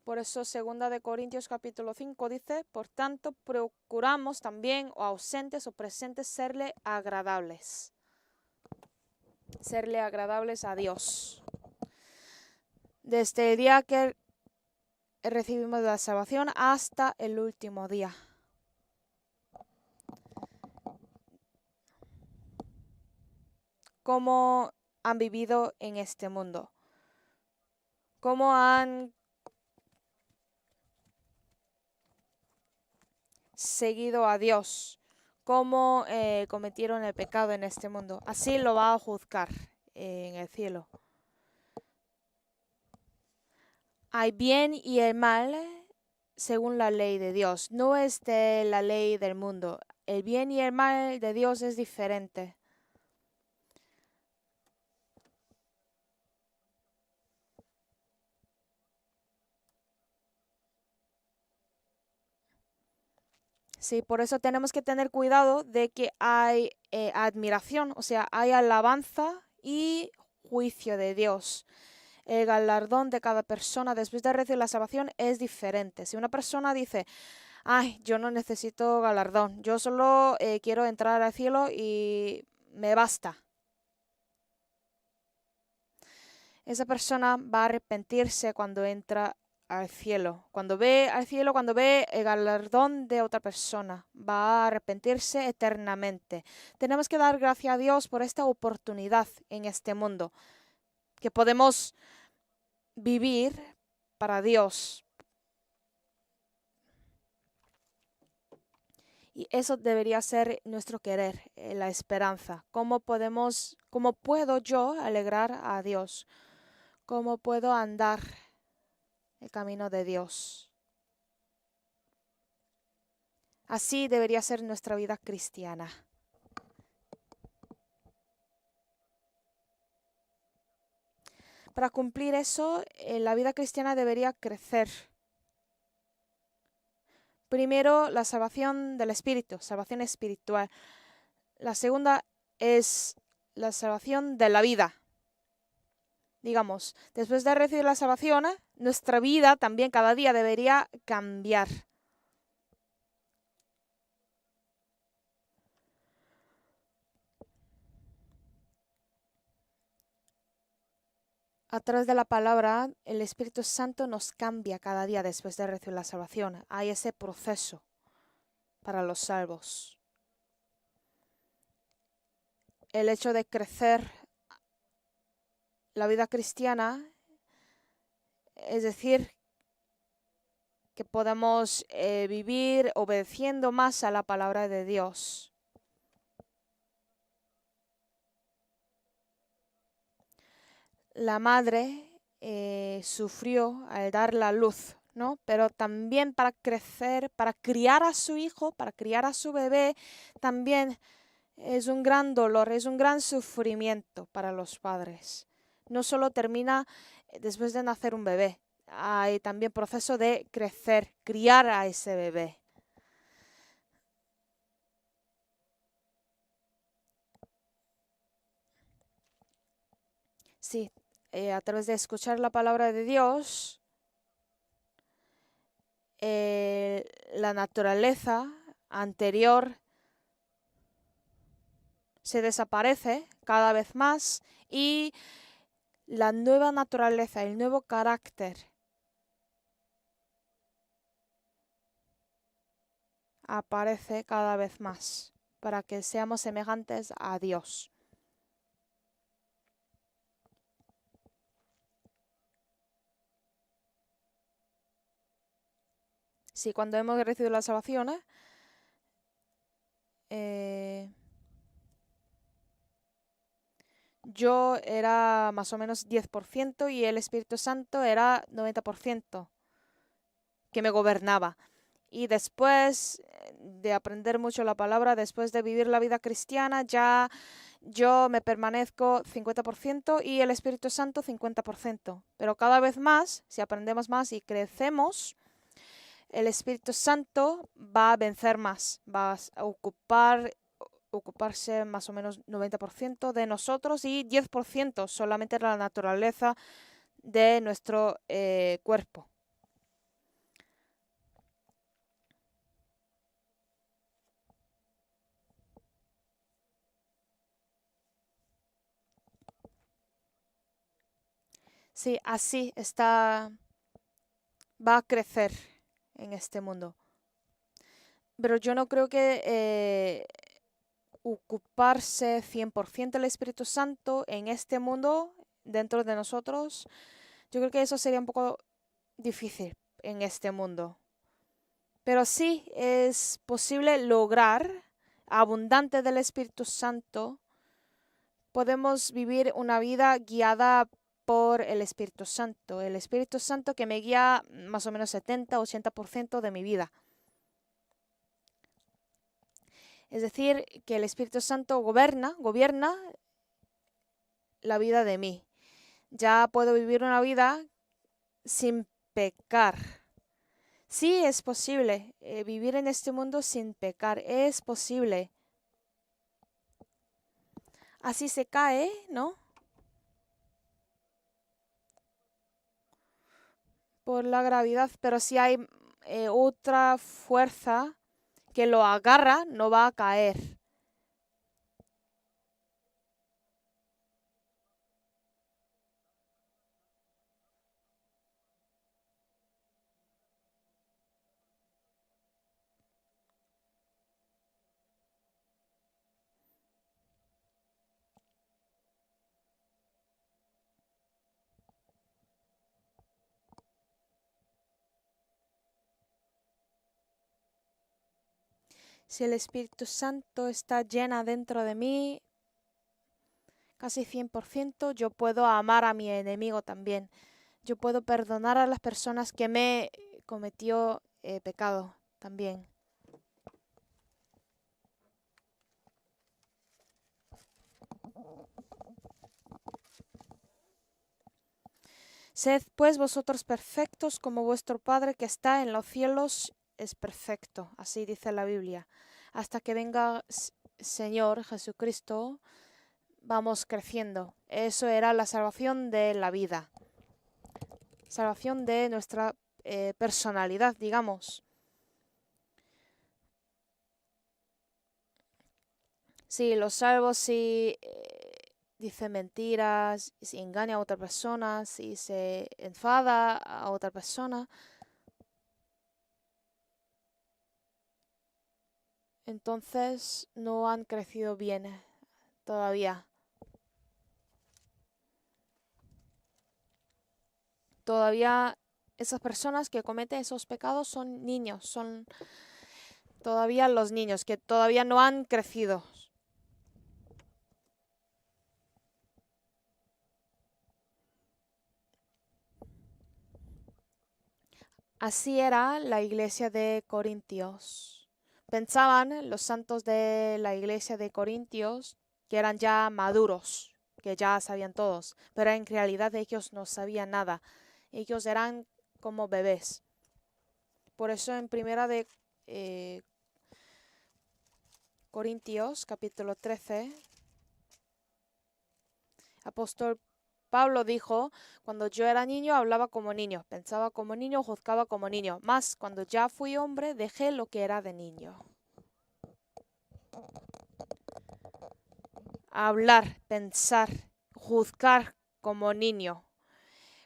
Speaker 1: Por eso, 2 capítulo 5 dice, por tanto, procuramos también, o ausentes o presentes, serle agradables. Serle agradables a Dios. Desde el día que recibimos la salvación hasta el último día. ¿Cómo han vivido en este mundo? ¿Cómo han seguido a Dios? ¿Cómo cometieron el pecado en este mundo? Así lo va a juzgar en el cielo. Hay bien y el mal según la ley de Dios. No es de la ley del mundo. El bien y el mal de Dios es diferente. Sí, por eso tenemos que tener cuidado de que hay admiración, o sea, hay alabanza y juicio de Dios. El galardón de cada persona después de recibir la salvación es diferente. Si una persona dice, ay, yo no necesito galardón, yo solo quiero entrar al cielo y me basta. Esa persona va a arrepentirse cuando entra al cielo. Cuando ve al cielo, cuando ve el galardón de otra persona, va a arrepentirse eternamente. Tenemos que dar gracias a Dios por esta oportunidad en este mundo, que podemos vivir para Dios. Y eso debería ser nuestro querer, la esperanza. ¿Cómo puedo yo alegrar a Dios? ¿Cómo puedo andar el camino de Dios? Así debería ser nuestra vida cristiana. Para cumplir eso, la vida cristiana debería crecer. Primero, la salvación del espíritu, salvación espiritual. La segunda es la salvación de la vida. Digamos, después de recibir la salvación, nuestra vida también cada día debería cambiar. A través de la palabra, el Espíritu Santo nos cambia cada día después de recibir la salvación. Hay ese proceso para los salvos. El hecho de crecer la vida cristiana, es decir, que podamos vivir obedeciendo más a la palabra de Dios. La madre sufrió al dar la luz, ¿no? Pero también para crecer, para criar a su hijo, para criar a su bebé, también es un gran dolor, es un gran sufrimiento para los padres. No solo termina después de nacer un bebé, hay también proceso de crecer, criar a ese bebé. Sí, a través de escuchar la palabra de Dios, la naturaleza anterior se desaparece cada vez más y la nueva naturaleza, el nuevo carácter aparece cada vez más para que seamos semejantes a Dios. Sí, cuando hemos recibido la salvación, yo era más o menos 10% y el Espíritu Santo era 90% que me gobernaba. Y después de aprender mucho la palabra, después de vivir la vida cristiana, ya yo me permanezco 50% y el Espíritu Santo 50%. Pero cada vez más, si aprendemos más y crecemos, el Espíritu Santo va a vencer más, va a ocuparse más o menos 90% de nosotros y 10% solamente de la naturaleza de nuestro cuerpo. Sí, así va a crecer en este mundo. Pero yo no creo que ocuparse 100% del Espíritu Santo en este mundo, dentro de nosotros, yo creo que eso sería un poco difícil en este mundo. Pero sí es posible lograr abundante del Espíritu Santo. Podemos vivir una vida guiada por el Espíritu Santo. El Espíritu Santo que me guía más o menos 70-80% de mi vida. Es decir, que el Espíritu Santo gobierna la vida de mí. Ya puedo vivir una vida sin pecar. Sí, es posible vivir en este mundo sin pecar. Es posible. Así se cae, ¿no? Por la gravedad, pero si hay otra fuerza que lo agarra, no va a caer. Si el Espíritu Santo está llena dentro de mí, casi 100%, yo puedo amar a mi enemigo también. Yo puedo perdonar a las personas que me cometió pecado también. Sed pues vosotros perfectos como vuestro Padre que está en los cielos es perfecto. Así dice la Biblia. Hasta que venga Señor Jesucristo, vamos creciendo. Eso era la salvación de la vida. Salvación de nuestra personalidad, digamos. Sí, los salvos si dice mentiras, si engaña a otra persona, si se enfada a otra persona, entonces no han crecido bien todavía. Todavía esas personas que cometen esos pecados son niños, son todavía los niños que todavía no han crecido. Así era la iglesia de Corintios. Pensaban los santos de la iglesia de Corintios que eran ya maduros, que ya sabían todos, pero en realidad ellos no sabían nada. Ellos eran como bebés. Por eso en primera de eh, Corintios, capítulo 13, apóstol Pablo dijo, cuando yo era niño hablaba como niño, pensaba como niño, juzgaba como niño, mas cuando ya fui hombre dejé lo que era de niño. Hablar, pensar, juzgar como niño.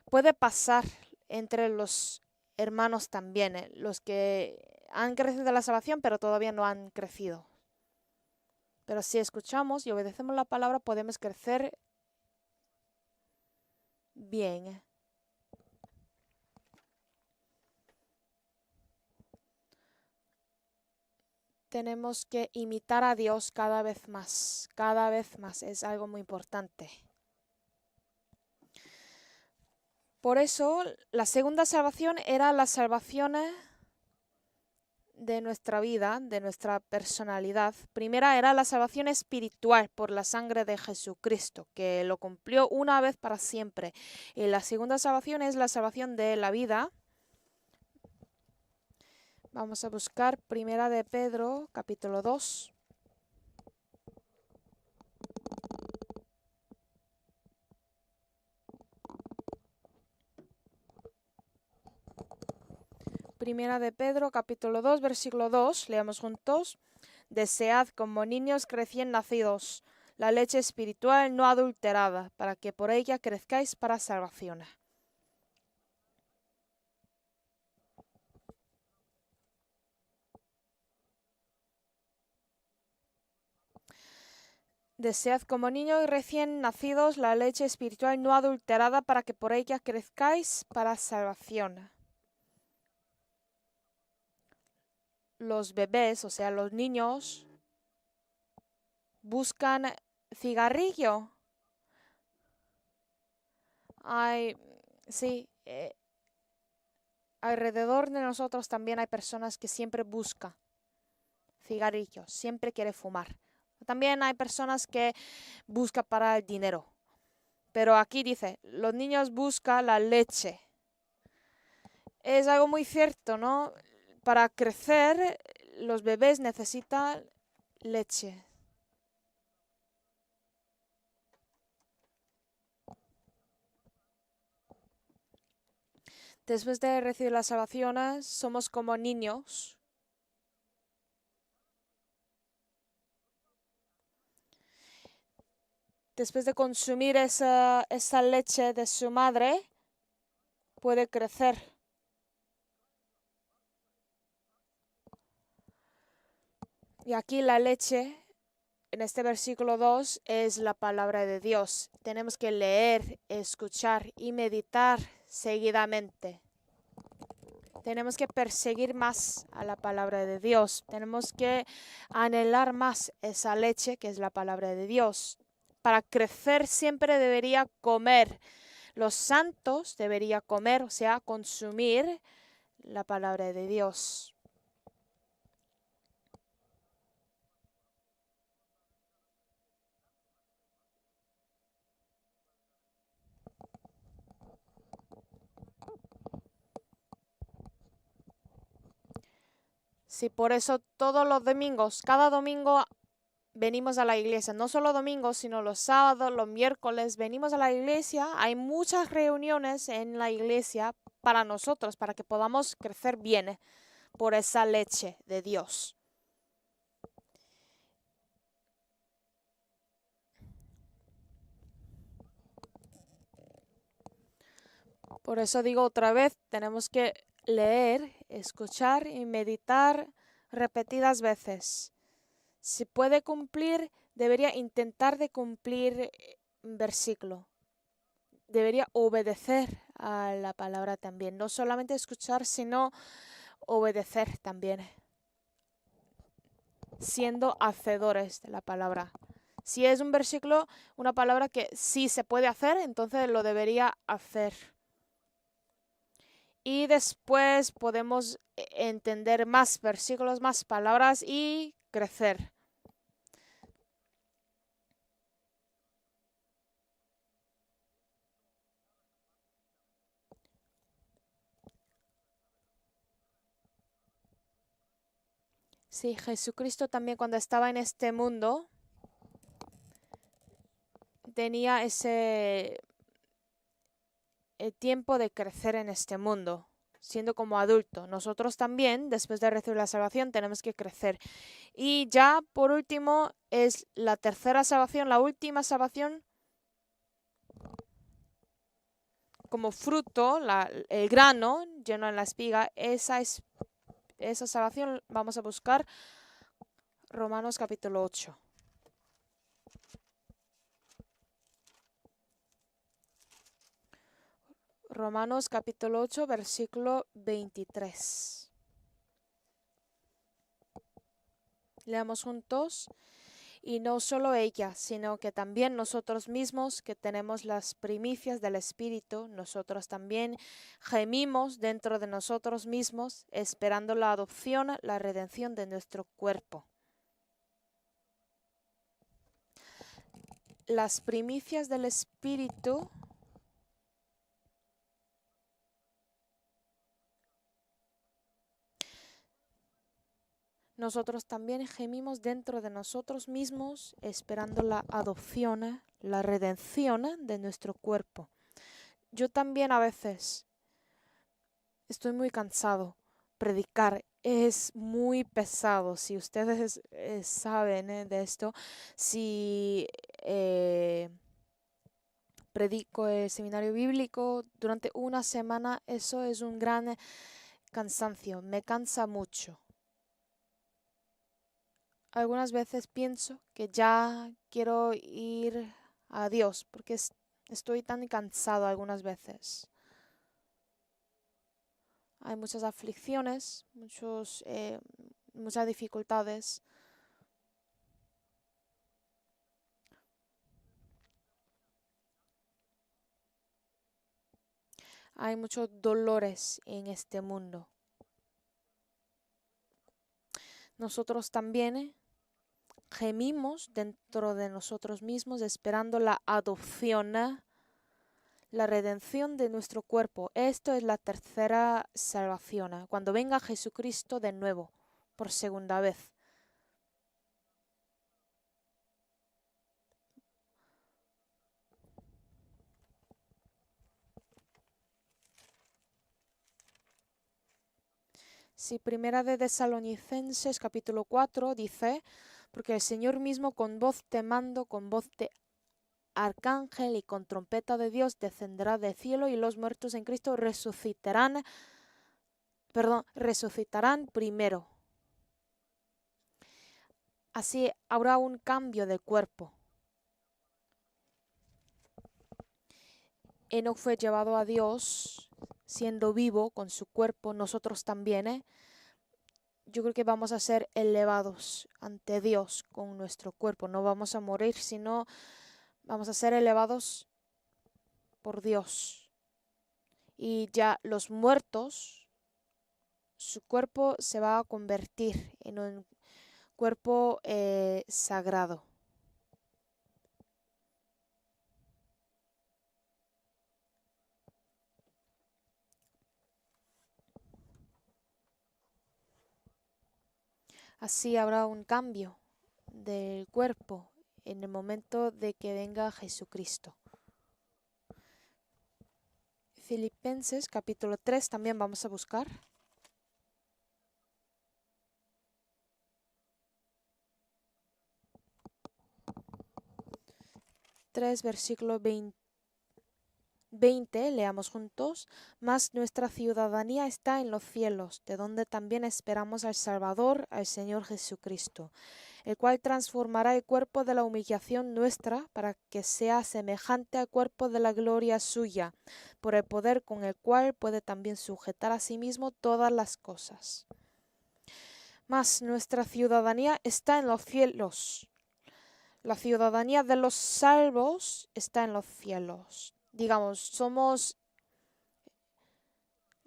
Speaker 1: Puede pasar entre los hermanos también, los que han crecido de la salvación pero todavía no han crecido. Pero si escuchamos y obedecemos la palabra podemos crecer bien. Tenemos que imitar a Dios cada vez más. Cada vez más es algo muy importante. Por eso la segunda salvación era la salvación de nuestra vida, de nuestra personalidad. Primera era la salvación espiritual por la sangre de Jesucristo, que lo cumplió una vez para siempre. Y la segunda salvación es la salvación de la vida. Vamos a buscar Primera de Pedro, capítulo 2. Primera de Pedro, capítulo 2, versículo 2. Leamos juntos. Desead como niños recién nacidos la leche espiritual no adulterada, para que por ella crezcáis para salvación. Desead como niños recién nacidos la leche espiritual no adulterada para que por ella crezcáis para salvación. Los bebés, o sea, los niños, buscan cigarrillo. Sí, alrededor de nosotros también hay personas que siempre buscan cigarrillos, siempre quiere fumar. También hay personas que buscan para el dinero. Pero aquí dice, los niños buscan la leche. Es algo muy cierto, ¿no? Para crecer, los bebés necesitan leche. Después de recibir las salvaciones, somos como niños. Después de consumir esa leche de su madre, puede crecer. Y aquí la leche, en este versículo 2, es la palabra de Dios. Tenemos que leer, escuchar y meditar seguidamente. Tenemos que perseguir más a la palabra de Dios. Tenemos que anhelar más esa leche que es la palabra de Dios. Para crecer siempre debería comer. Los santos debería comer, o sea, consumir la palabra de Dios. Sí, por eso todos los domingos, cada domingo venimos a la iglesia, no solo domingos, sino los sábados, los miércoles, venimos a la iglesia. Hay muchas reuniones en la iglesia para nosotros, para que podamos crecer bien por esa leche de Dios. Por eso digo otra vez, tenemos que leer, escuchar y meditar repetidas veces. Si puede cumplir, debería intentar de cumplir un versículo. Debería obedecer a la palabra también. No solamente escuchar, sino obedecer también. Siendo hacedores de la palabra. Si es un versículo, una palabra que sí se puede hacer, entonces lo debería hacer. Y después podemos entender más versículos, más palabras y crecer. Sí, Jesucristo también cuando estaba en este mundo tenía el tiempo de crecer en este mundo, siendo como adulto. Nosotros también, después de recibir la salvación, tenemos que crecer. Y ya por último es la tercera salvación, la última salvación, como fruto, el grano lleno en la espiga. Esa salvación vamos a buscar Romanos capítulo 8. Romanos capítulo 8, versículo 23. Leamos juntos. Y no solo ella, sino que también nosotros mismos, que tenemos las primicias del Espíritu, nosotros también gemimos dentro de nosotros mismos, esperando la adopción, la redención de nuestro cuerpo. Las primicias del Espíritu nosotros también gemimos dentro de nosotros mismos, esperando la adopción, la redención de nuestro cuerpo. Yo también a veces estoy muy cansado. Predicar es muy pesado. Si ustedes saben de esto, si predico el seminario bíblico durante una semana, eso es un gran cansancio. Me cansa mucho. Algunas veces pienso que ya quiero ir a Dios porque estoy tan cansado algunas veces. Hay muchas aflicciones, muchas dificultades. Hay muchos dolores en este mundo. Nosotros también gemimos dentro de nosotros mismos esperando la adopción, la redención de nuestro cuerpo. Esto es la tercera salvación, cuando venga Jesucristo de nuevo, por segunda vez. Si Primera de Tesalonicenses capítulo 4 dice, porque el Señor mismo con voz de mando, con voz de arcángel y con trompeta de Dios descenderá del cielo y los muertos en Cristo resucitarán primero. Así habrá un cambio de cuerpo. Enoc fue llevado a Dios siendo vivo con su cuerpo, nosotros también. Yo creo que vamos a ser elevados ante Dios con nuestro cuerpo. No vamos a morir, sino vamos a ser elevados por Dios. Y ya los muertos, su cuerpo se va a convertir en un cuerpo sagrado. Así habrá un cambio del cuerpo en el momento de que venga Jesucristo. Filipenses capítulo 3 también vamos a buscar. 3 versículo 20, leamos juntos. Mas nuestra ciudadanía está en los cielos, de donde también esperamos al Salvador, al Señor Jesucristo, el cual transformará el cuerpo de la humillación nuestra para que sea semejante al cuerpo de la gloria suya, por el poder con el cual puede también sujetar a sí mismo todas las cosas. Mas nuestra ciudadanía está en los cielos. La ciudadanía de los salvos está en los cielos. Digamos, somos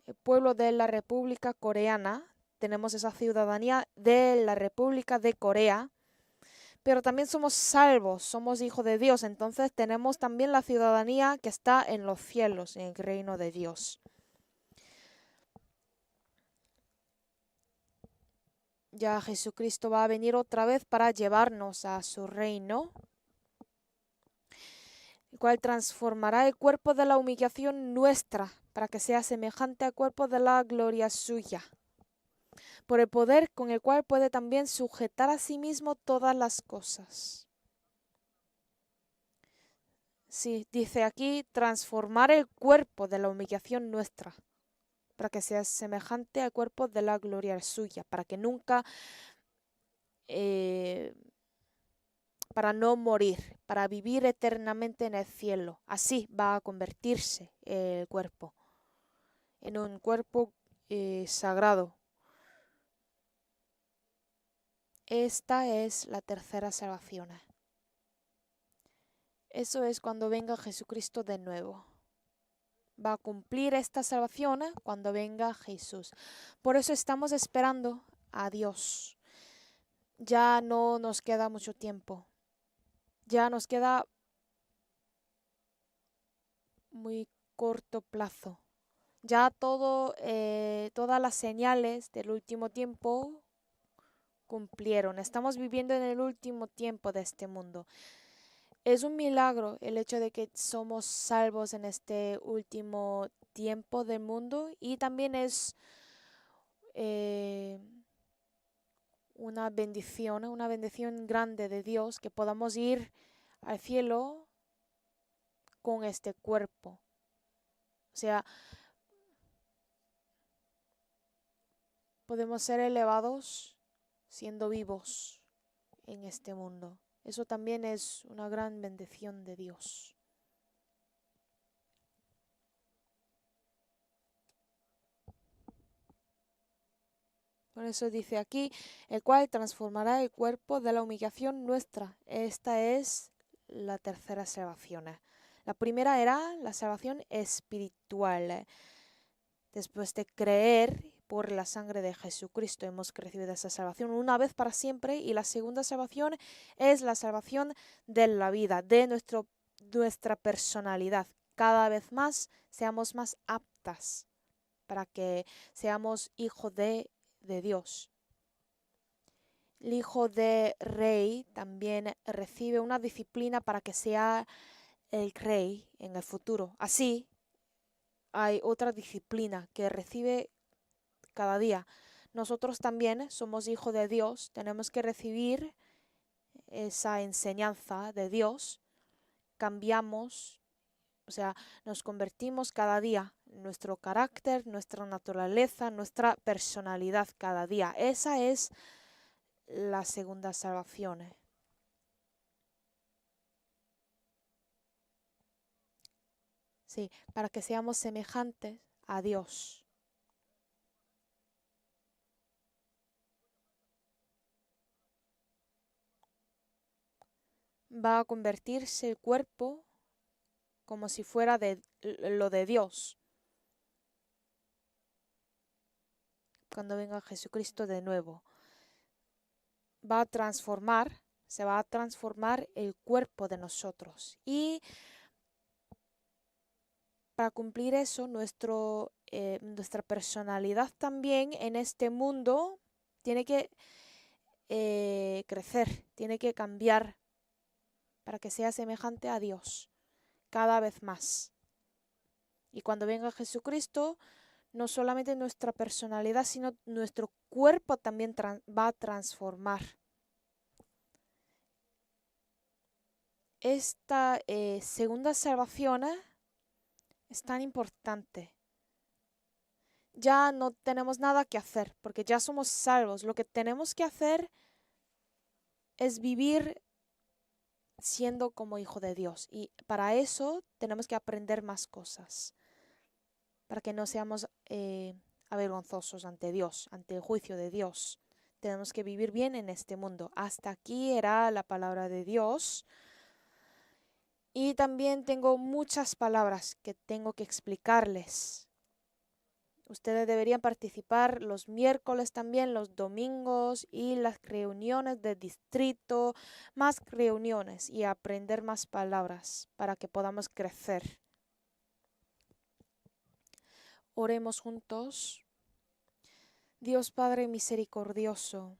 Speaker 1: el pueblo de la República Coreana, tenemos esa ciudadanía de la República de Corea, pero también somos salvos, somos hijos de Dios, entonces tenemos también la ciudadanía que está en los cielos, en el reino de Dios. Ya Jesucristo va a venir otra vez para llevarnos a su reino. el cual transformará el cuerpo de la humillación nuestra para que sea semejante al cuerpo de la gloria suya, por el poder con el cual puede también sujetar a sí mismo todas las cosas. Sí, dice aquí, transformar el cuerpo de la humillación nuestra, para que sea semejante al cuerpo de la gloria suya, para que nunca, para no morir, para vivir eternamente en el cielo. Así va a convertirse el cuerpo, en un cuerpo sagrado. Esta es la tercera salvación. Eso es cuando venga Jesucristo de nuevo. Va a cumplir esta salvación cuando venga Jesús. Por eso estamos esperando a Dios. Ya no nos queda mucho tiempo. Ya nos queda muy corto plazo. Ya todas las señales del último tiempo cumplieron. Estamos viviendo en el último tiempo de este mundo. Es un milagro el hecho de que somos salvos en este último tiempo del mundo, y también es una bendición grande de Dios que podamos ir al cielo con este cuerpo. O sea, podemos ser elevados siendo vivos en este mundo. Eso también es una gran bendición de Dios. Por eso dice aquí, el cual transformará el cuerpo de la humillación nuestra. Esta es la tercera salvación. La primera era la salvación espiritual. Después de creer por la sangre de Jesucristo hemos recibido esa salvación una vez para siempre, y la segunda salvación es la salvación de la vida, de nuestra personalidad. Cada vez más seamos más aptas para que seamos hijos de Dios. El hijo de rey también recibe una disciplina para que sea el rey en el futuro. Así hay otra disciplina que recibe cada día. Nosotros también somos hijos de Dios, tenemos que recibir esa enseñanza de Dios, cambiamos, o sea, nos convertimos cada día, nuestro carácter, nuestra naturaleza, nuestra personalidad cada día. Esa es la segunda salvación. Sí, para que seamos semejantes a Dios. Va a convertirse el cuerpo como si fuera lo de Dios cuando venga Jesucristo de nuevo. Se va a transformar el cuerpo de nosotros. Y para cumplir eso, nuestra personalidad también en este mundo tiene que crecer, tiene que cambiar para que sea semejante a Dios cada vez más. Y cuando venga Jesucristo, no solamente nuestra personalidad, sino nuestro cuerpo también va a transformar. Esta segunda salvación es tan importante. Ya no tenemos nada que hacer porque ya somos salvos. Lo que tenemos que hacer es vivir siendo como hijo de Dios, y para eso tenemos que aprender más cosas, para que no seamos avergonzosos ante Dios, ante el juicio de Dios. Tenemos que vivir bien en este mundo. Hasta aquí era la palabra de Dios. Y también tengo muchas palabras que tengo que explicarles. Ustedes deberían participar los miércoles también, los domingos y las reuniones de distrito, más reuniones, y aprender más palabras para que podamos crecer. Oremos juntos. Dios Padre misericordioso,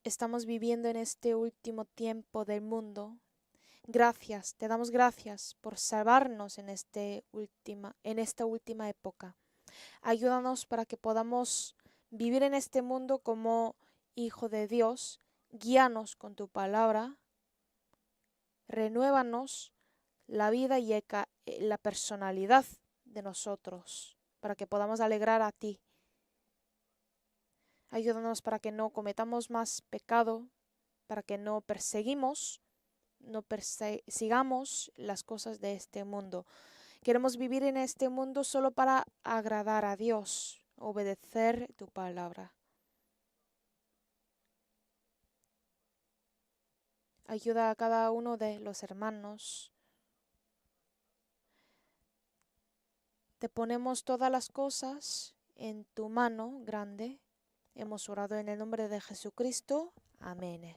Speaker 1: estamos viviendo en este último tiempo del mundo. Gracias, te damos gracias por salvarnos en esta última época. Ayúdanos para que podamos vivir en este mundo como hijo de Dios. Guíanos con tu palabra. Renuévanos la vida y la personalidad de nosotros para que podamos alegrar a ti. Ayúdanos para que no cometamos más pecado, para que no persigamos las cosas de este mundo. Queremos vivir en este mundo solo para agradar a Dios, obedecer tu palabra. Ayuda a cada uno de los hermanos. Te ponemos todas las cosas en tu mano grande. Hemos orado en el nombre de Jesucristo. Amén.